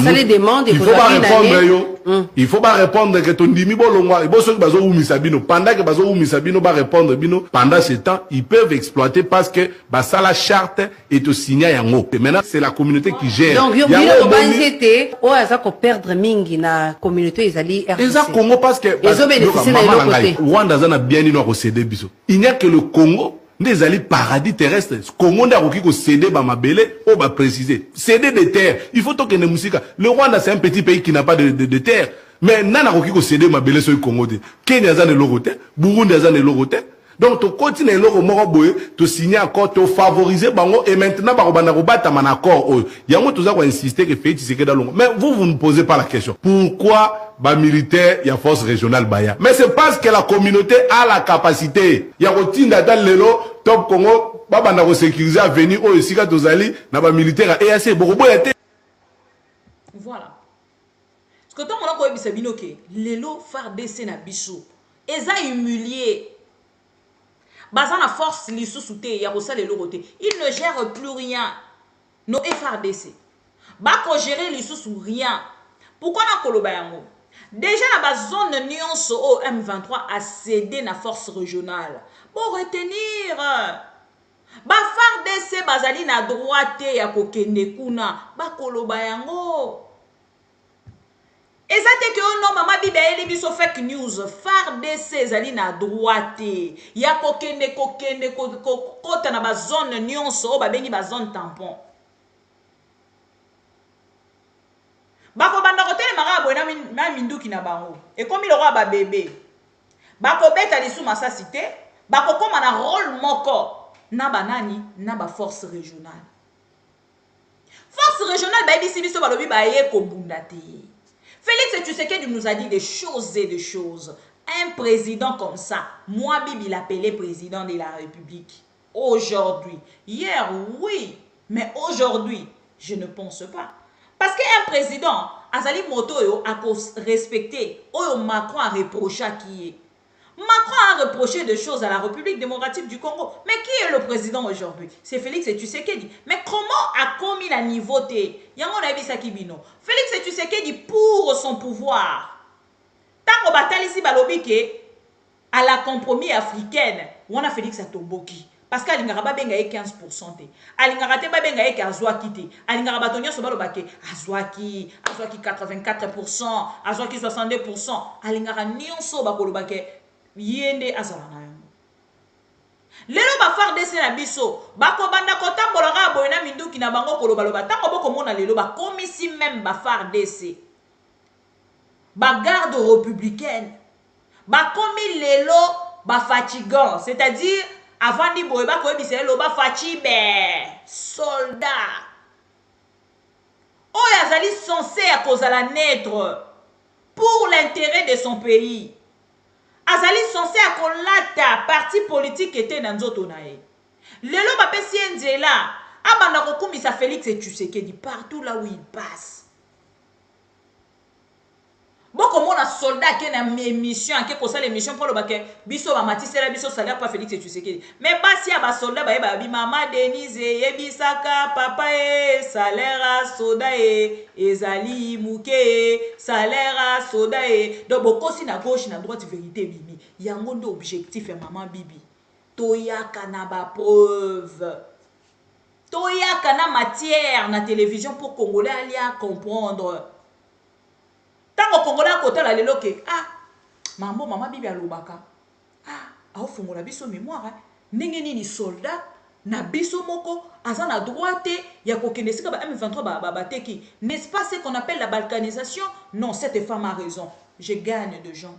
Ça les demande. Il faut pas répondre, yo. Il faut pas répondre que ton dimi bolongwa. Il faut que bazo ou misabino. Pendant que bazo ou misabino va répondre bino. Pendant ce temps, ils peuvent exploiter parce que ça la charte est au signal yango. Et maintenant, c'est la communauté qui gère. Donc, yo bila au banzete, o aza ko perdre mingi na communauté ezali RDC. Exact Congo parce que. Ils ont bénéficié de l'autre côté. Rwanda zana bien ino ko céder biso. Il n'y a que le Congo des alliés paradis terrestre. Congo n'a aucun ko céder ba mabele o ba préciser. Céder des terres. Il faut que ne musika. Le Rwanda c'est un petit pays qui n'a pas de terre. Mais nana aucun ko céder mabele sur le Congo. Kenya zana lorote, Burundi zana lorote. Donc tu continues loro moko boye, tu signer accord, tu favoriser bango et maintenant ba bana ko bata man accord. Yango toza ko insister que Félix Tshisekedi dalongo. Mais vous ne posez pas la question. Pourquoi ba militaire ya force régionale baya? Mais c'est parce que la communauté a la capacité. Ya rotinda dans lelo top Congo ba bana ko sécuriser à venir au sika tozali na ba militaire et assez beaucoup boyete. Voilà. Ce que tant on a ko ebisa binoke, lelo FARDC na biso. Eza humilié. Bazana force li sous-souté ya rosa le roté. Il ne gère plus rien. No FARDC. Bako gérer li sous rien. Pourquoi na koloba yango? Déjà la zone nuance au M23 a cédé na force régionale. Pour retenir. Ba FARDC bazali na droite ya kokende kuna. Ba koloba yango. Ezate que non mama bibi ayeli biso fake news FARDC ezali na droite ya kokende kota na ba zone nyonso o ba bengi ba zone tampon bako banda kotele marabo na minduki na bango ekomi loko ba bébé bako beta lisu masasi te bako koma na rôle moko na banani na ba force régionale ba ebisi biso balobi ba ye ko bunda te. Félix Tshisekedi nous a dit des choses et des choses. Un président comme ça, moi, Bibi l'appelait président de la République. Aujourd'hui, hier, oui, mais aujourd'hui, je ne pense pas. Parce qu'un président, Azali Moto a respecté, Macron a reproché à qui est. Macron a reproché des choses à la République démocratique du Congo. Mais qui est le président aujourd'hui? C'est Félix Tshisekedi. Mais comment a commis la nouveauté? Félix Tshisekedi pour son pouvoir. Tant qu'on bataille ici, à la compromis africaine, on a Félix Atomboki. Parce qu'à l'ingara benga 15%. À l'ingara te benga azwaki te. À l'ingara batonya so balobake azwaki 84%, azwaki 62%. À l'ingara nyonso bakolobake yende azalana yango. Lelo ba FARDC na biso bako banda kotambolaka boyena minduki na bango kolobaloba tango boko mona lelo ba komisi même ba FARDC ba garde républicaine ba komi lelo ba fatigant, c'est-à-dire avant di boye ba koyebisa lelo ba fachibe soldat oyo azali censé à kozala naître pour l'intérêt de son pays. Azali censé à kolata parti politique était dans nzoto na ye. Lelo ba pesi nzela abanda kokumisa Félix Tshisekedi partout là où il passe. Boko mona soldat qui na mission qui kosa l'émission pour le baké biso ba matisela biso salaire pas Félix Tshisekedi. Mais basi ya ba soldat ba bi mama Denise yebisaka papa e salaire a soda e ezali muke salaire a soda e donc boko si na gauche na droite vérité bimi yango ndo objectif ya maman bibi toyaka na ba preuve toyaka na matière na télévision pour congolais alia comprendre. Tango Congolais à côté la lelo ke maman bibi alobaka au fongola biso mémoire ndenge nini soldat na biso moko azana droite ya kokende sika ba M23 ba teki, n'est-ce pas ce qu'on appelle la balkanisation? Non, cette femme a raison, je gagne de gens.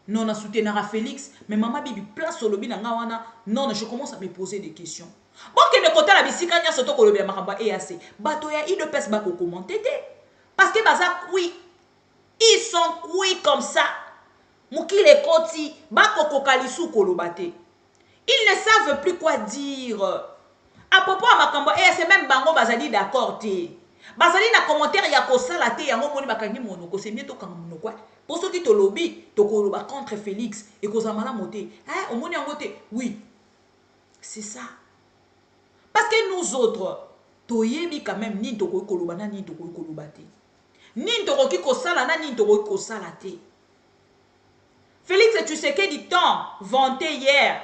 Non, na soutenir à Félix, mais maman bibi place au lobby na ngawana. Non, je commence à me poser des questions. Bon que de côté la bisika nya soto ko lobby makamba EAC bato ya IDPS ba ko commenter parce que baza oui. Ils sont oui comme ça. Mukile koti, bako kalisu kolobate. Ils ne savent plus quoi dire. À propos à makambo, et c'est même bango bazali d'accord te. Bazali na commentaire ya kosala te yango moni bakangi monoko, c'est mieux to kangono quoi. Pour ceux qui te lobby, to koloba contre Félix et kozamala moté. Hein, omoni yango te. Oui. C'est ça. Parce que nous autres, toyebi quand même ni to kolobana ni to kolobate. Ni toroki kosala na ni toroki kosala te. Félix Tshisekedi tant vanté hier.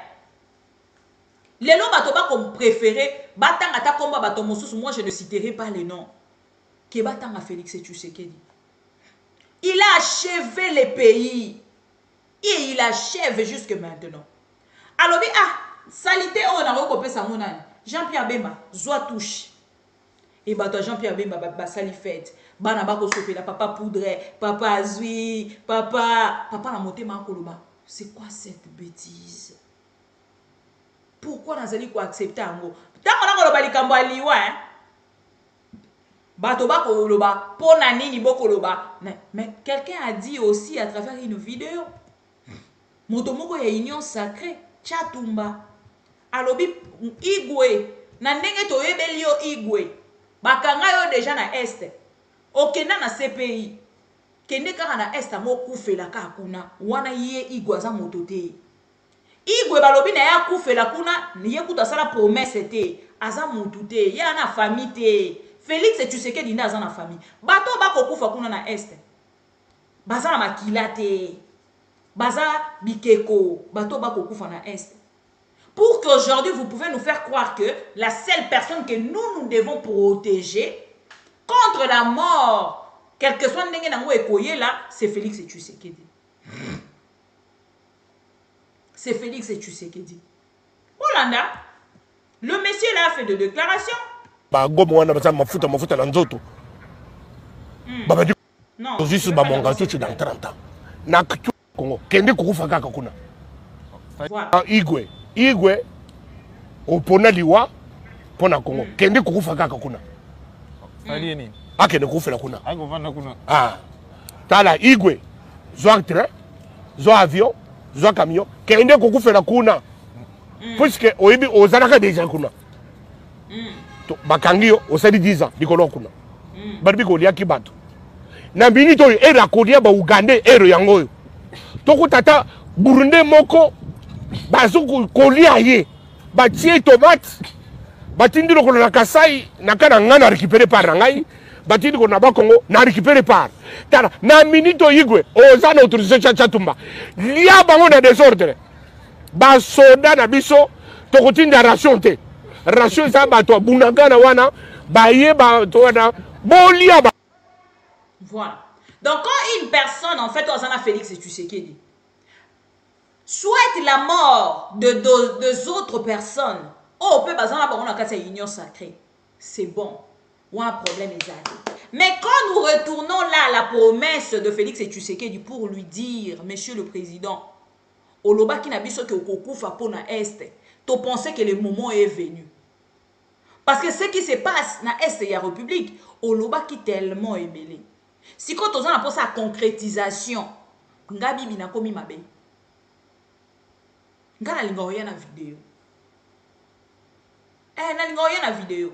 Les noms bato ba comme préféré, batanga ta komba bato mosusu, moi je ne citerai pas les noms. Qui batanga Félix Tshisekedi. Il a achevé les pays. Et il achève jusque maintenant. Alors salité on a recopé sa monane. Jean-Pierre Bemba, Zoa touche. Et bato Jean-Pierre Bemba sali fête. Bana bako sopela papa poudre, papa azui, papa la moté makoloba. C'est quoi cette bêtise? Pourquoi nazali ko accepter ango? Tango na koloba likambo aliwa hein. Bato bako loba pona nini boko loba. Mais quelqu'un a dit aussi à travers une vidéo. Moto moko ya union sacrée, Chatumba. Alobi Igwe, na ndenge toyebeli yo Igwe. Bakanga yo déjà na est. Okenda na CPI kende kaka na est mo kufela ka kuna wana ye Igwe za moto te. Igwe balobi na ya kufela kuna ye kuta sala promesse te aza moto te ya na famille te. Félix Tshisekedi nda aza na famille bato bako kufa kuna na est baza na makila te baza bikeko bato bako kufa na est. Pour qu'aujourd'hui vous pouvez nous faire croire que la seule personne que nous devons protéger contre la mort Quel que soit ndenge nango ekoye là, c'est Félix Tshisekedi. C'est Félix Tshisekedi. Hollanda, le monsieur là a fait de déclarations. Bah gomo wana basa mafuta na nzoto. Baba di Non. juste ba monga tu dans 30 ans. Na kitu Congo. Kende kukufa kaka kuna. Voilà. Igwe opona liwa pona Congo. Kende kukufa kaka kuna. Fali nini? Akende kufela kuna. Agovana kuna. Ah. Tala Igwe zo train, zo avion, zo camion, kende kukufela kuna. Puisque oyibi ozalaka déjà kuna. Bakangio osali 10 ans likolo kuna. Baribi ko liaki bato. Na minute oyo era kolia ba Uganda ero yango. Toko tata Burundi moko bazuku kolia ye. Ba tie tomate. Batindi loko na Kasai na kana ngana récupérer par ngai. Batindi ko na ba Congo na récupérer par. Tala na minute Igwe ozana autorisé Chatumba. Lia bango na désordre. Ba soda na biso toko tinda ration te. Ration ça bato bunagana wana ba ye ba to wana bolia ba. Voilà. Donc quand une personne, en fait, Ozana Félix Tshisekedi, souhaite la mort de deux autres personnes, oh, peut pas en avoir une union sacrée, c'est bon. Ou un problème exact. Mais quand nous retournons là à la promesse de Félix Tshisekedi pour lui dire, Monsieur le Président, Oloba qui n'a pas que Okufa pona Est, tu pensais que le moment est venu. Parce que ce qui se passe dans l'Est de la République, Oloba qui tellement est mêlé. Si quand on a pour sa concrétisation, Ngabi bina komi mabe. Ngana lingoya na vidéo. Na lingoya na vidéo.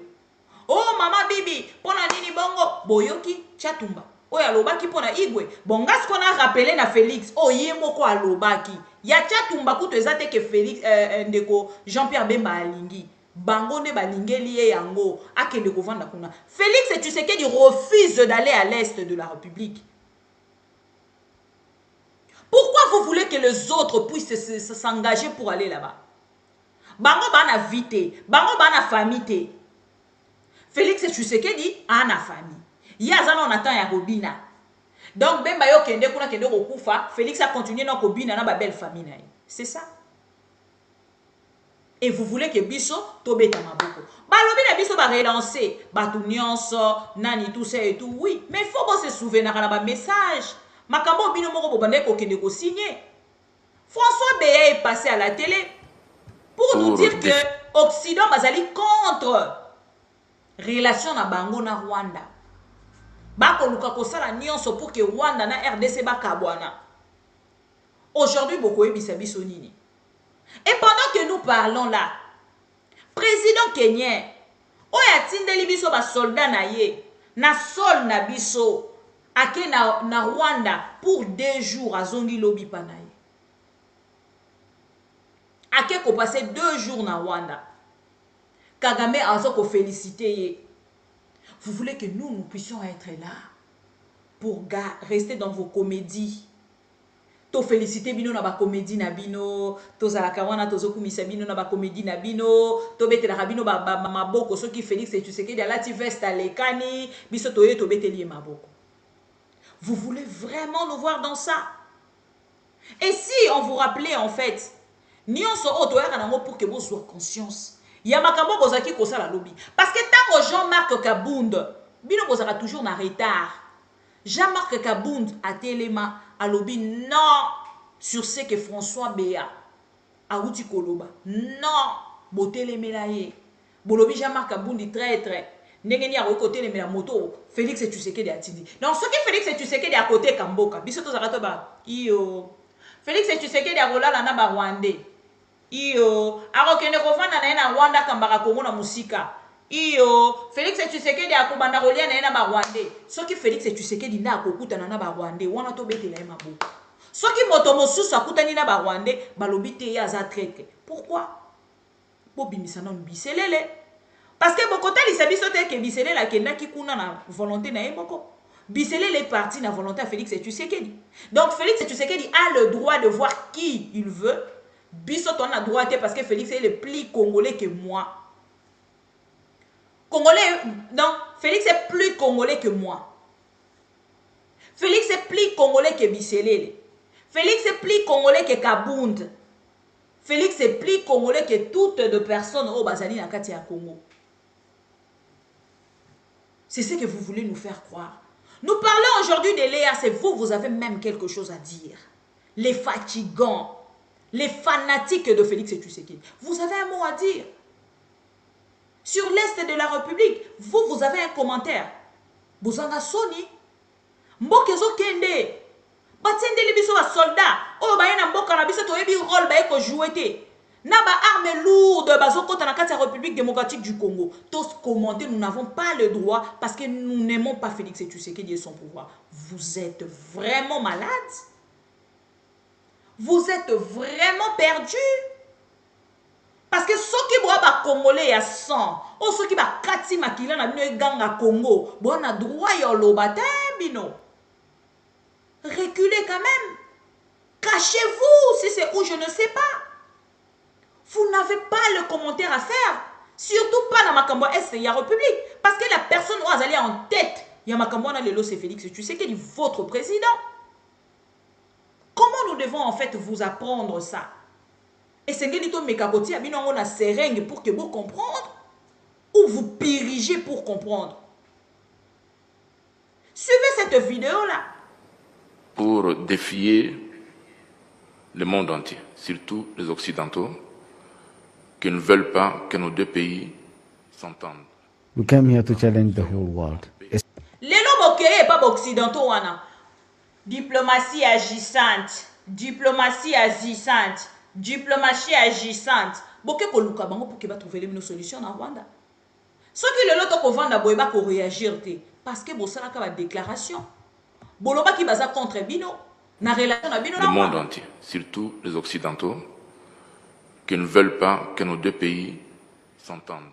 Oh mama bibi, pona nini bongo boyoki Chatumba. Oya alobaki pona Igwe. Bonga ce qu'on a rappelé na Félix, oh yemoko alobaki. Ya Chatumba kuto ezate ke Félix ndeko Jean-Pierre Bemba alingi. Bango ne balingeli ye yango akende kovanda kuna. Félix Tshisekedi refuse d'aller à l'est de la République. Pourquoi vous voulez que les autres puissent s'engager pour aller là-bas? Bango bana vite, bango bana famille. Félix Tshisekedi a na famille. Yazana on attend ya Robina. Donc Bemba yo kende kuna kende kokufa, Félix a continué na Robina na ba belle famille na. C'est ça. Et vous voulez que biso tobeta maboko. Balobi na biso ba relancer, batu nyonso, nani tout ça et tout. Oui, mais il faut qu'on se souvienne na ba message. Makambo bino moko bobande ko kende ko signer. François Beya est passé à la télé pour nous dire que Occident bazali contre relation na bango na Rwanda. Bako luka ko sala nyonso pour que Rwanda na RDC bakabwana. Aujourd'hui boko ebisa biso nini? Et pendant que nous parlons là, président kenyan, oya tindeli biso ba soldat na ye, na sol na biso, ake na Rwanda pour 2 jours à zongi lobi panaye. Ake ko passer 2 jours na Rwanda. Kagame azo ko féliciter ye. Vous voulez que nous puissions être là pour rester dans vos comédies. To féliciter bino na ba comédie na bino, to zalaka wana to zokumisa bino na ba comédie na bino, to betela bino ba maboko soki Félix Tshisekedi alati veste alekani, biso to ye to beteli maboko. Vous voulez vraiment nous voir dans ça? Et si on vous rappelait en fait, nyonso oto ya nango pour que vous soyez conscience. Ya makambo kozaki kosala lobby parce que tant que Jean-Marc Kabound, bino kozaka toujours na retard. Jean-Marc Kabound a téléma à lobby non sur ce que François Beya a outi koloba. Non, botele melaye. Bolobi Jean-Marc Kabound dit très. N'engeni a côté les moto Félix Tshisekedi a tindi. Donc ce que Félix Tshisekedi à côté Kamboka, biso to zakato ba iyo. Félix Tshisekedi a rolala na ba Rwandais. Iyo, arokene kovanda na ena Rwanda kambaka Kongo na musika. Iyo, Félix Tshisekedi akubanda rolia na ena ba Rwandais. Soki Félix Tshisekedi na akokutana na ba Rwandais, wana to betela ye maboko. Soki moto mosusu akutani na ba Rwandais, balobi te ya za traite. Pourquoi? Bo bimisa na biselele. Parce que bokota li biso te ke biselele akenda ki kuna na volonté na ye moko. Biselele est parti na volonté à Félix Tshisekedi. Donc Félix Tshisekedi a le droit de voir qui il veut. Biso ton a droit parce que Félix est le plus congolais que moi. Congolais, non, Félix est plus congolais que moi. Félix est plus congolais que Bisselele. Félix est plus congolais que Kabound. Félix est plus congolais que toutes les personnes au Bazali na Katia Congo. C'est ce que vous voulez nous faire croire. Nous parlons aujourd'hui de Léa, c'est vous, vous avez même quelque chose à dire. Les fatigants, les fanatiques de Félix Tshisekedi, vous avez un mot à dire. Sur l'Est de la République, vous avez un commentaire. Bozanga Soni, Mbokezo Kende, Batende Libiso wa soldat, Oyo Bayena Mboka na biso toyebi rôle baye ko jouer te. Na ba armes lourdes bazoko na kati ya République démocratique du Congo. Tous commenter, nous n'avons pas le droit parce que nous n'aimons pas Félix Tshisekedi et son pouvoir. Vous êtes vraiment malade? Vous êtes vraiment perdu? Parce que ceux qui boivent congolais à 100, ou ceux qui boivent kati makila na bino ganga Congo, bon a droit ya lobate bino. Reculez quand même. Cachez-vous si c'est où je ne sais pas. Vous n'avez pas le commentaire à faire. Surtout pas dans Makambo Est, il y a République. Parce que la personne où vous allez en tête, il y a Makambo Lelo, c'est Félix Tshisekedi, votre président. Comment nous devons en fait vous apprendre ça? Et c'est que Mekakoti a mis une seringue pour que vous compreniez ou vous pirigez pour comprendre. Suivez cette vidéo-là. Pour défier le monde entier, surtout les Occidentaux, qui ne veulent pas que nos deux pays s'entendent. We came here to challenge the whole world. Les lobokeye pas occidentaux wana. Diplomatie agissante, diplomatie agissante, diplomatie agissante. Boke ko luka bango pour que ba trouver une solution na Rwanda. Ce qui le loto ko vanda boyeba ko réagir te parce que bo sala ka ba déclaration. Boloba ki baza contre bino na relation na bino na le monde entier, surtout les Occidentaux, qui ne veulent pas que nos deux pays s'entendent.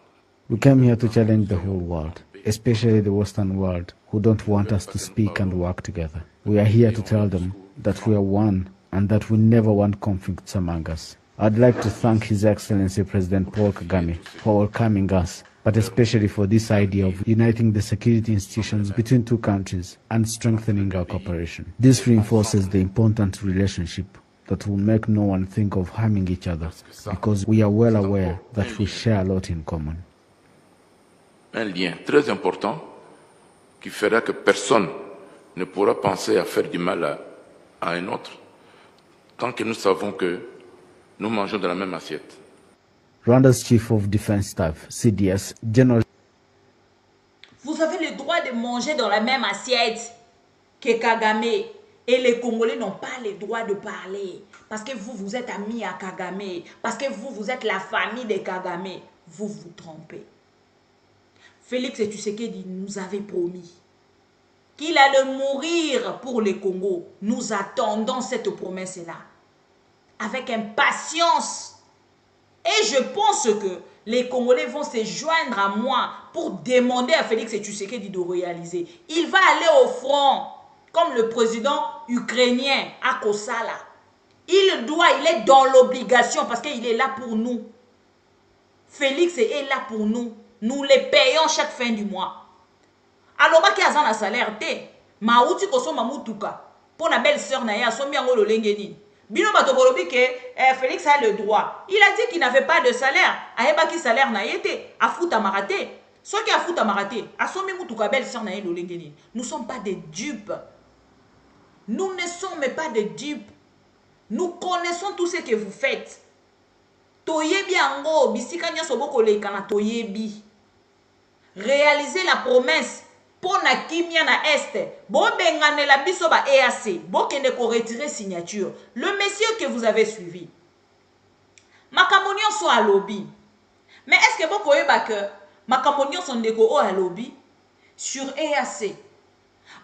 We came here to challenge the whole world, especially the Western world, who don't want us to speak and work together. We are here to tell them that we are one and that we never want conflicts among us. I'd like to thank His Excellency President Paul Kagame for welcoming us, but especially for this idea of uniting the security institutions between two countries and strengthening our cooperation. This reinforces the important relationship that will make no one think of harming each other, because we are well aware that we share a lot in common. Un lien très important qui fera que personne ne pourra penser à faire du mal à un autre, tant que nous savons que nous mangeons de la même assiette. Rwanda's Chief of Defense Staff, CDS, General... Vous avez le droit de manger dans la même assiette que Kagame. Et les Congolais n'ont pas le droit de parler. Parce que vous, vous êtes amis à Kagame. Parce que vous, vous êtes la famille de Kagame. Vous vous trompez. Félix Tshisekedi nous avait promis qu'il allait mourir pour le Congo. Nous attendons cette promesse-là avec impatience. Et je pense que les Congolais vont se joindre à moi pour demander à Félix Tshisekedi de réaliser. Il va aller au front, comme le président ukrainien à Kosala. Il est dans l'obligation parce qu'il est là pour nous. Félix est là pour nous. Nous les payons chaque fin du mois. Alors, il y a un salaire. Maouti kosoma mutuka. Pour la belle-sœur Naya, son bien le lengeni. Bino batokolobi que Félix a le droit. Il a dit qu'il n'avait pas de salaire. Aeba ki salaire na yete. A futa marate. Ce qui a futa marate. A somi mutuka belle-sœur Naya le lengeni. Nous ne sommes pas des dupes. Nous ne sommes pas des dupes. Nous connaissons tout ce que vous faites. Toyebi ango bisika nyoso boko leikana toyebi. Réaliser la promesse pour na kimia na est. Bo bengane la biso ba EAC. Bo kende ko retirer signature. Le monsieur que vous avez suivi. Makamonion sont à lobby. Mais est-ce que bo koyeba que makamonion sont ndeko o à lobby sur EAC?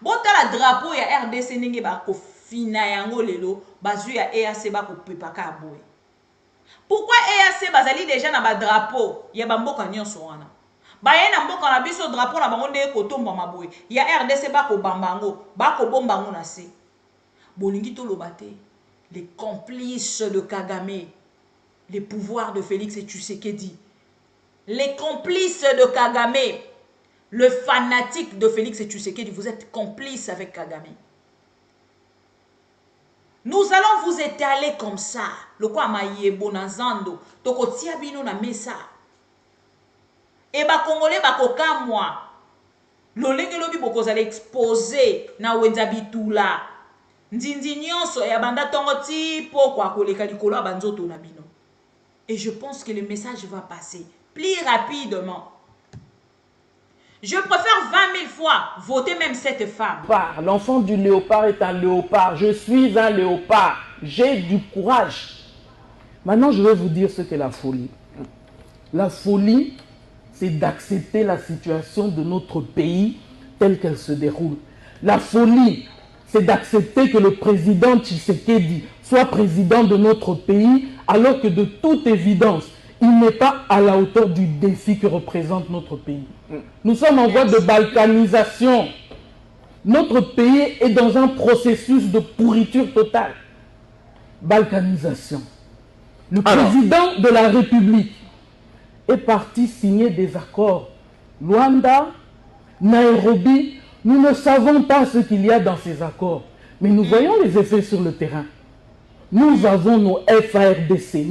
Bo ta la drapeau ya RDC ninge ba ko fina yango lelo bazu ya EAC ba ko pepaka aboy. Pourquoi EAC bazali déjà na ba drapeau ya ba mboka nyonso wana? Baye na mboka na biso drapeau na bango nde ko tomba maboy. Ya RDC ba ko bambango, ba ko bombango na se. Bolingi to lobate, les complices de Kagame, les pouvoirs de Félix Tshisekedi. Les complices de Kagame, le fanatique de Félix Tshisekedi, vous êtes complices avec Kagame. Nous allons vous étaler comme ça. Le quoi maïe bonazando. Toko tiabino na mesa. Et ba Congolais ba koka moi. Lolenge lobi boko zale exposé na wenzabitula. Ndindi nyonso ya banda tongo ti po kwa koleka likolo banzoto na bino. Et je pense que le message va passer plus rapidement. Je préfère 20 000 fois voter même cette femme. L'enfant du léopard est un léopard. Je suis un léopard. J'ai du courage. Maintenant, je vais vous dire ce qu'est la folie. La folie, c'est d'accepter la situation de notre pays telle qu'elle se déroule. La folie, c'est d'accepter que le président Tshisekedi soit président de notre pays alors que de toute évidence, il n'est pas à la hauteur du défi que représente notre pays. Nous sommes en voie de balkanisation. Notre pays est dans un processus de pourriture totale. Balkanisation. Le président de la République est parti signer des accords. Luanda, Nairobi, nous ne savons pas ce qu'il y a dans ces accords. Mais nous voyons les effets sur le terrain. Nous avons nos FARDC,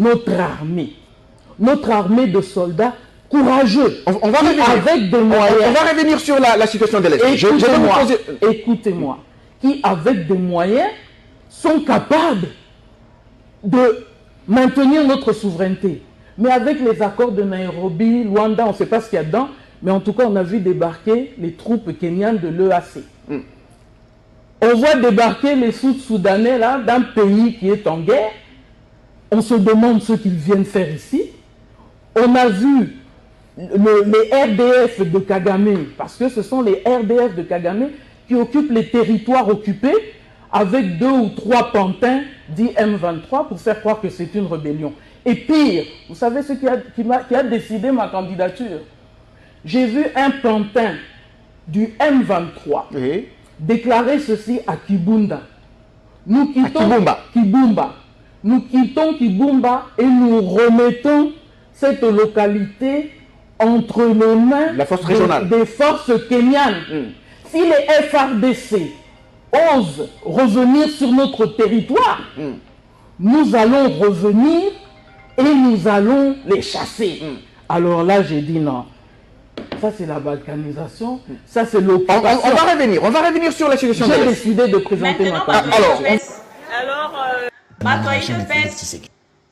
notre armée de soldats courageux, on va revenir. Avec des moyens. On va revenir sur la situation de l'Est. Écoutez-moi, qui avec des moyens sont capables de maintenir notre souveraineté. Mais avec les accords de Nairobi, Luanda, on ne sait pas ce qu'il y a dedans, mais en tout cas, on a vu débarquer les troupes kenyanes de l'EAC. On voit débarquer les Sud-Soudanais là d'un pays qui est en guerre. On se demande ce qu'ils viennent faire ici. On a vu les RDF de Kagame, parce que ce sont les RDF de Kagame qui occupent les territoires occupés avec 2 ou 3 pantins dits M23 pour faire croire que c'est une rébellion. Et pire, vous savez ce qui a décidé ma candidature? J'ai vu un pantin du M23 déclarer ceci à Kibunda. Nous quittons Kibumba. Nous quittons Kibumba et nous remettons cette localité entre les mains des forces kenyanes. Si les FARDC osent revenir sur notre territoire, nous allons revenir et nous allons les chasser. Alors là, j'ai dit non. Ça, c'est la balkanisation. Ça, c'est l'occupation. On va revenir sur la situation. J'ai décidé de présenter ma candidature. Alors, Batoïde Pes,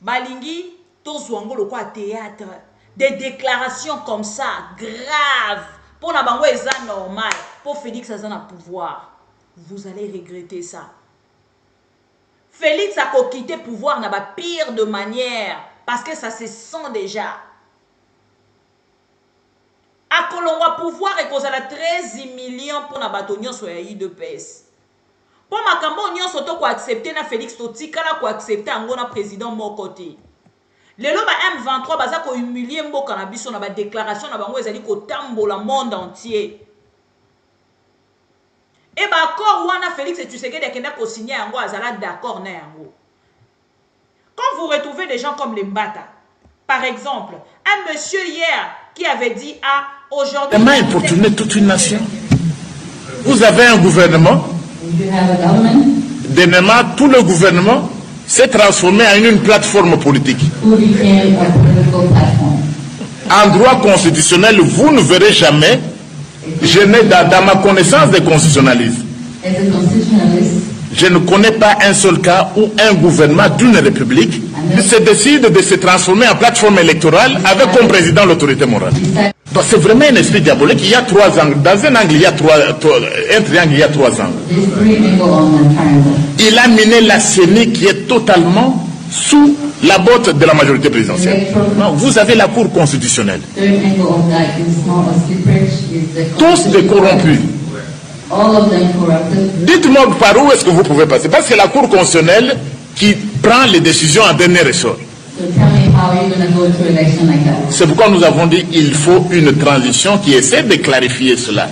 Balingi, Tozouango, le quoi théâtre. Des déclarations comme ça, graves. Pour la bango, c'est normal. Pour Félix, ça a pouvoir. Vous allez regretter ça. Félix a quitté pouvoir n'a pas pire de manière. Parce que ça se sent déjà. A Kolongwa pouvoir et cause à la 13 millions pour na batonio sur de pes. Pour ma cambo nyon soto ko accepter na Félix Totika la ko accepter angona président mon côté. Le loba M23 baza ko humilier mboka na biso na ba déclaration na bango ezali ko tambola monde entier. Et ba accord wana Félix et Tshisekedi akenda ko signer yango azala d'accord na yango. Quand vous retrouvez des gens comme les Mbata, par exemple, un monsieur hier qui avait dit aujourd'hui... Comment importuner toute une nation? Vous avez un gouvernement. Dernièrement, tout le gouvernement s'est transformé en une plateforme politique. En droit constitutionnel, vous ne verrez jamais, je n'ai dans ma connaissance des constitutionnalistes, je ne connais pas un seul cas où un gouvernement d'une république se décide de se transformer en plateforme électorale avec comme président l'autorité morale. C'est vraiment un esprit diabolique. Il y a 3 angles. Dans un angle, il y a un triangle, il y a 3 angles. Il a miné la CENI qui est totalement sous la botte de la majorité présidentielle. Non, vous avez la Cour constitutionnelle. Tous des corrompus. Dites-moi par où est-ce que vous pouvez passer. Parce que la Cour constitutionnelle qui prend les décisions en dernier ressort. C'est pourquoi nous avons dit qu'il faut une transition qui essaie de clarifier cela.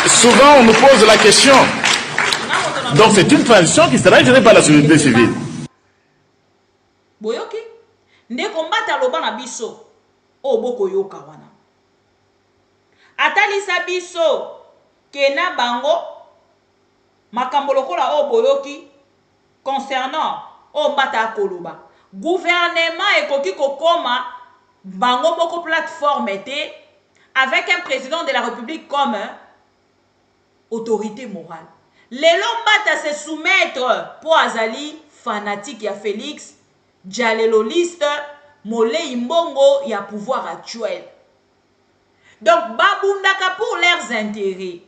Souvent on nous pose la question. Donc c'est une transition qui sera gérée par la société civile. Boyoki, ne kombata loba na biso o boko yoka wana. Atalisa biso kena bango makambo lokola o boyoki concernant o mbata koloba gouvernement ekoki kokoma bango moko plateforme te avec un président de la République comme autorité morale. Lelo mbata se soumettre pour azali fanatique ya Félix, dialéloliste, molei mbongo ya pouvoir actuel. Donc babundaka pour leurs intérêts.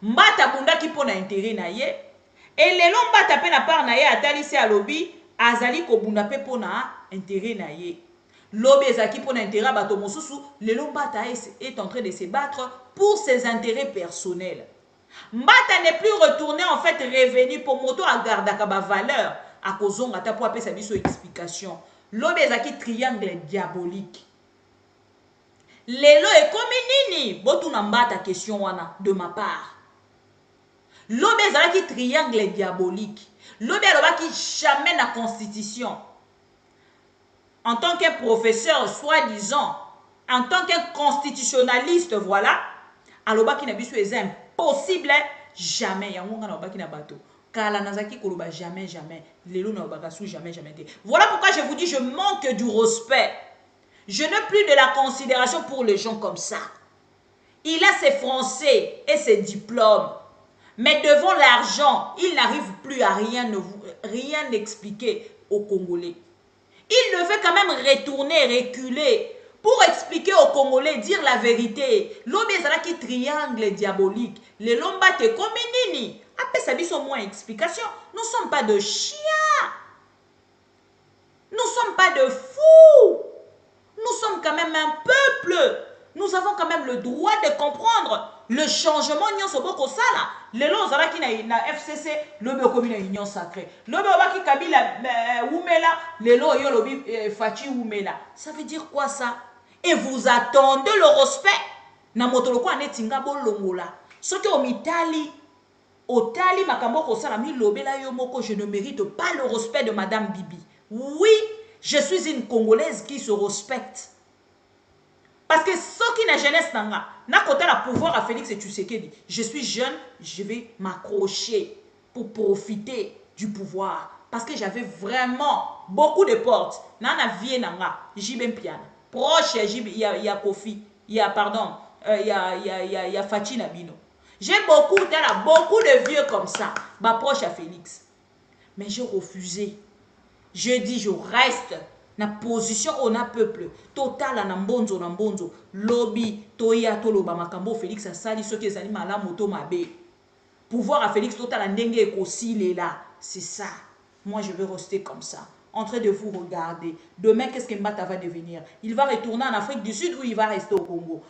Mbata bundaki pour na intérêt na ye. Et lelo mbata pe na part na ye atalisi alobi azali ko bunda pe pour na intérêt na ye. Lobi ezaki pour na intérêt bato mosusu, lelo mbata est en train de se battre pour ses intérêts personnels. Mbata n'est plus retourné en fait revenu pour moto à gardaka ba valeur à kozonga ta pour appeler sa biso explication. Lobi ezaki triangle diabolique. Lelo e komi nini botuna mbata question wana de ma part. Lobi ezaki triangle diabolique. Lobi alobaki jamais na constitution. En tant qu'un professeur soi-disant, en tant qu'un constitutionnaliste, voilà, alobaki na biso est impossible jamais yango nga na alobaki na bato. Kala nazaki koloba jamais jamais. Lelo na alobaka sou jamais jamais te. Voilà pourquoi je vous dis je manque du respect. Je n'ai plus de la considération pour les gens comme ça. Il a ses français et ses diplômes. Mais devant l'argent, il n'arrive plus à rien expliquer aux Congolais. Il devait quand même retourner, reculer, pour expliquer aux Congolais, dire la vérité. L'homme est qui triangle diabolique. Les lomba te comme nini. Après ça dit au moins explication. Nous ne sommes pas de chiens. Nous ne sommes pas de fous. Nous sommes quand même un peuple. Nous avons quand même le droit de comprendre le changement nyon soboko sala. Les lois qui na FCC, le bekomi na union sacrée. Le bekomi Kabila Oumela, les lois yo lobi Fachi Oumela. Ça veut dire quoi ça? Et vous attendez le respect? Na motoloko anetinga bolongola. Ce que au mitali, au tali makamboko sala mi lobela yo moko, je ne mérite pas le respect de Madame Bibi. Oui, je suis une Congolaise qui se respecte. Parce que ce qui n'a jeunesse n'a côté la pouvoir à Félix et Tshisekedi. Je suis jeune, je vais m'accrocher pour profiter du pouvoir. Parce que j'avais vraiment beaucoup de portes. Nana vie nanga, Jibem Piana. Proche, il y a Kofi, il y a pardon, il y a Fachi Nabino. J'ai beaucoup de vieux comme ça, ma proche à Félix. Mais j'ai refusé. Je dis, je reste. Na position on a peuple total na mbonzo lobby toya toloba makambo Félix asali soki ezali malamu to mabe pouvoir à Félix total ndenge ekosile là c'est ça. Moi je vais rester comme ça en train de vous regarder. Demain qu'est-ce que Mbata va devenir? Il va retourner en Afrique du Sud ou il va rester au Congo?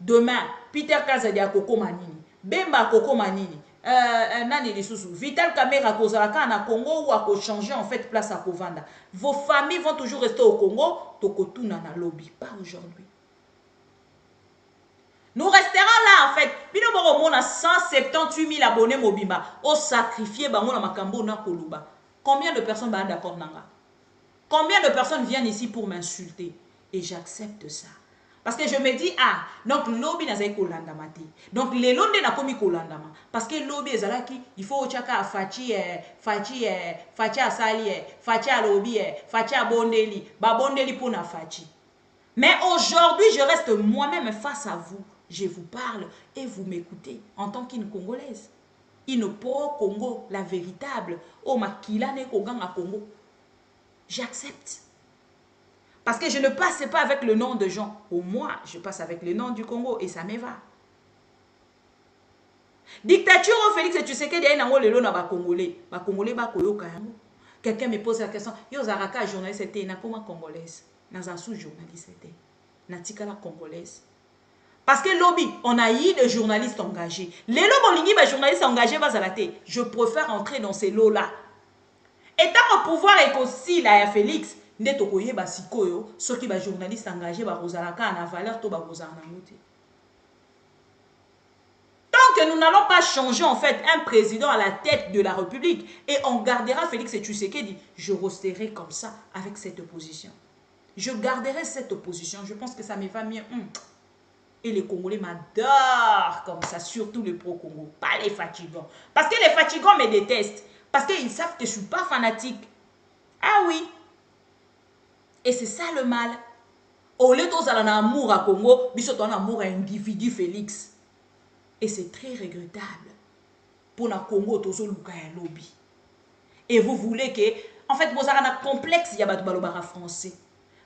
Demain Peter Kazadi a Koko Manini, Bemba Koko Manini, nani lisusu Vital Kamera kozalaka na Congo ou à changer en fait place à Kovanda. Vos familles vont toujours rester au Congo, tokotuna na lobby, pas aujourd'hui. Nous resterons là en fait. Bino boro mona 178 000 abonnés mobimba, au sacrifier bango na makambo na koluba. Combien de personnes ba d'accord nanga? Combien de personnes viennent ici pour m'insulter? Et j'accepte ça. Parce que je me dis, ah, donc lobby n'a pas kolandama te. Donc les londes n'a pas mis kolandama. Parce que lobby ezalaki, il faut chaka fachi asali, fachi a lobby, fachi a bondeli, ba bondeli pour na fachi. Mais aujourd'hui, je reste moi-même face à vous. Je vous parle et vous m'écoutez en tant qu'une Congolaise. Une pro-Congo, la véritable. Oh, ma kilane koganga Congo. J'accepte. Parce que je ne passe pas avec le nom de gens. Au moins, je passe avec le nom du Congo et ça me va. Dictature au Félix et Tshisekedi a un lelo na ba Congolais. Ba Congolais ba koyoka yango. Quelqu'un me pose la question. Yo zaraka journaliste était na koma congolaise. Na za sous journaliste était. Na tikala congolaise. Parce que lobby, on a eu des journalistes engagés. Les lobby molingi ba journalistes engagés ba zalate. Je préfère entrer dans ces lots là. Étant au pouvoir et aussi là Félix. Ndeto koyeba sikoyo soki ba journaliste engagé ba rozalaka na valeur to ba rozana muté. Tant que nous n'allons pas changer en fait un président à la tête de la République et on gardera Félix et Tshisekedi, je resterai comme ça avec cette opposition. Je garderai cette opposition, je pense que ça me va mieux. Et les Congolais m'adorent comme ça, surtout les pro-Congo, pas les fatigants. Parce que les fatigants me détestent. Parce qu'ils savent que je ne suis pas fanatique. Ah oui. Et c'est ça le mal. Au lieu de un amour à Congo, il y a un amour à individu Félix. Et c'est très regrettable. Pour le Congo, il y a un lobby. Et vous voulez que... En fait, vous avez un complexe, il y a un français.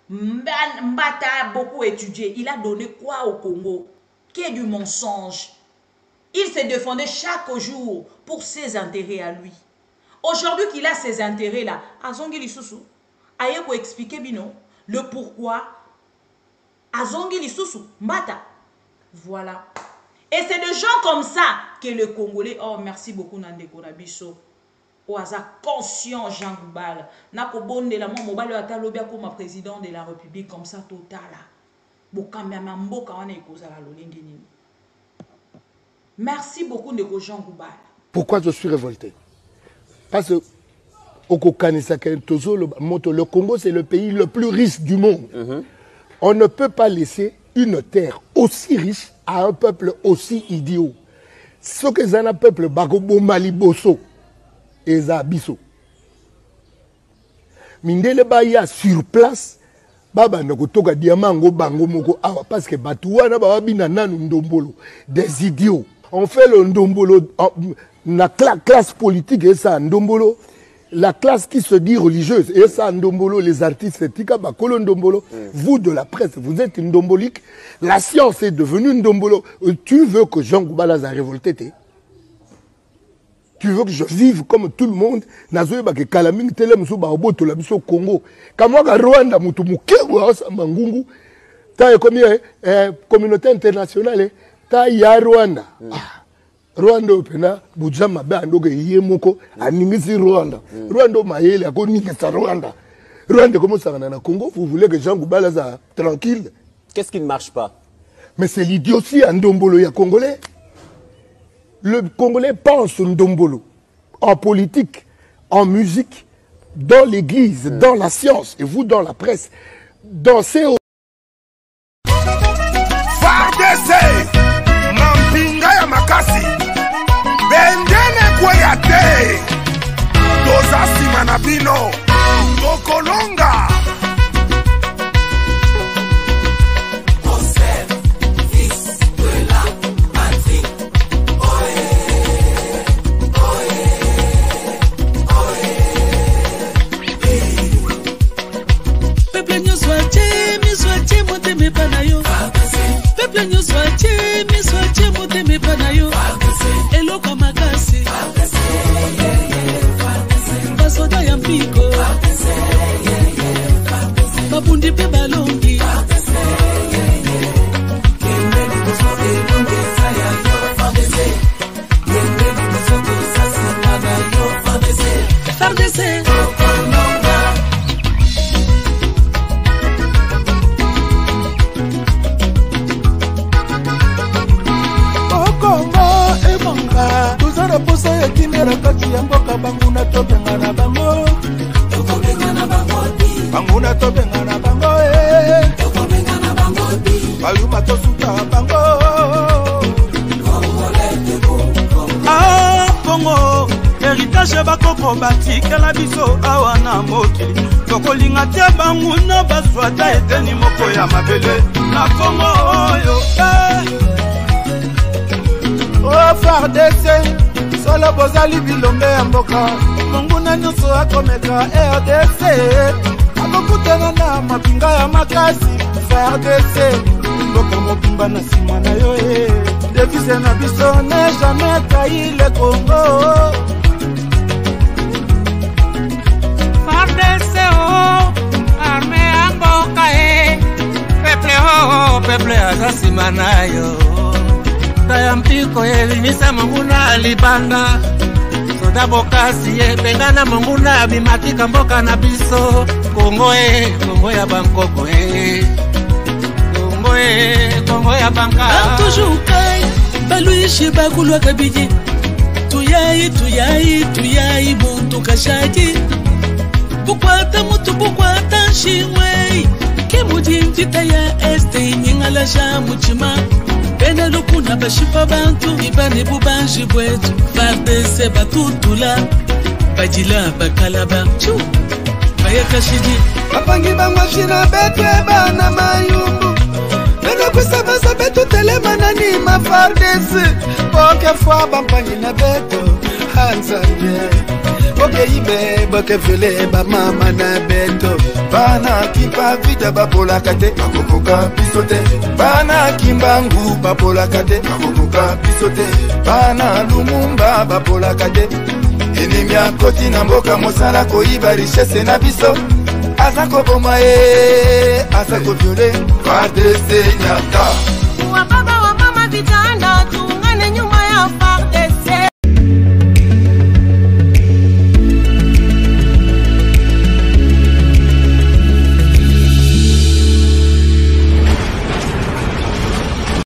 Mbata a beaucoup étudié. Il a donné quoi au Congo? Qui est du mensonge. Il se défendait chaque jour pour ses intérêts à lui. Aujourd'hui qu'il a ses intérêts-là, Azongi Lisusu, aye ko expliquer bino le pourquoi Azongi Lisusu, Mbata. Voilà. Et c'est de gens comme ça que le Congolais, oh merci beaucoup Nandeko Nabiso, oaza conscient Jean Goubal, nako bonde la mo mobile atalobi comme président de la République comme ça total. Bokamba mboka wana ekozala lolenge nini. Merci beaucoup Ndeko Jean Goubal. Pourquoi je suis révolté? Parce que le Congo, c'est le pays le plus riche du monde. On ne peut pas laisser une terre aussi riche à un peuple aussi idiot. Ce que c'est un peuple, Bagobo Maliboso et Zabiso. Mindele Baya sur place, Baba Nokotoka Diamango Bango Moko Awa, parce que Batouana Babina Nanu Ndombolo, des idiots. On fait le Ndombolo, la classe politique et ça, Ndombolo. La classe qui se dit religieuse, et ça, Ndombolo, les artistes, Tika Bakolo Ndombolo, vous de la presse, vous êtes ndombolique, la science est devenue Ndombolo. Tu veux que Jean Goubala a révolté? Tu veux que je vive comme tout le monde? Nazoye ba ke kalaming tele muso ba oboto la biso Congo. Kamwa Rwanda mutu mukego asa mangungu. Ta comme communauté internationale, ta ya Rwanda. Rwanda opena bujama ba ndoge yemoko aningisi Rwanda. Rwanda mayele akoningisa Rwanda. Rwanda comment ça na Congo? Vous voulez que Jean Goubala soit tranquille? Qu'est-ce qui ne marche pas? Mais c'est l'idiotie en Ndombolo ya Congolais. Le Congolais pense Ndombolo en politique, en musique, dans l'église, dans la science, et vous dans la presse. Dansez au... FARDC Mampinga ya makasi Bendene kweyate Toza simanabino Tokolonga Peuple nous soit moteme panayo eloko makasi basoda ya mpiko babundi pe balongi FARDC tozana posa ya kimera kati ya mboka banguna tobenga na bango banguna tobenga na bango bayuma tosuta bango bongo héritage bakoko batikela biso awa na mokili tokolinga te banguna baswata eteni moko ya mabele na kongo oyo FARDC solo bozali bilombe ya mboka monguna nyonso akomeka RDC akokutana na mapinga ya makasi FARDC mboka mobimba na nsima na yo devise na biso ne jamais trahi le Congo FARDC arme ya mboka peple aza nsima na yo ya mpiko elimisa monguna libanda soda bokasi bengana monguna bimatika mboka na biso Kongo Kongo ya bankoko Kongo ya banka toujours kai baluishi bakulwa kabiji tuyai muntu kashaki bukwata mutu bukwata shimwe kimujinjita ya este nyinga malaja muchima bene lukuna bashipa bantu ibane bubanji bwetu FARDC batutula bajila bakalaba chu bayakashidi bapangi bangwashina betwe bana mayumbu bene kusabasa betu telema nani ma FARDC boke fwa bampangi na beto hanzanje boke ibe boke fele ba mama na beto bana kipa vita bapola kate bakokoka pisote bana kimbangu bapola kate bakokoka pisote bana lumumba bapola kate enemia koti na mboka mosala koyiba richesse na biso azako boma azako viole FARDC nyata wa baba wa mama vitanda tu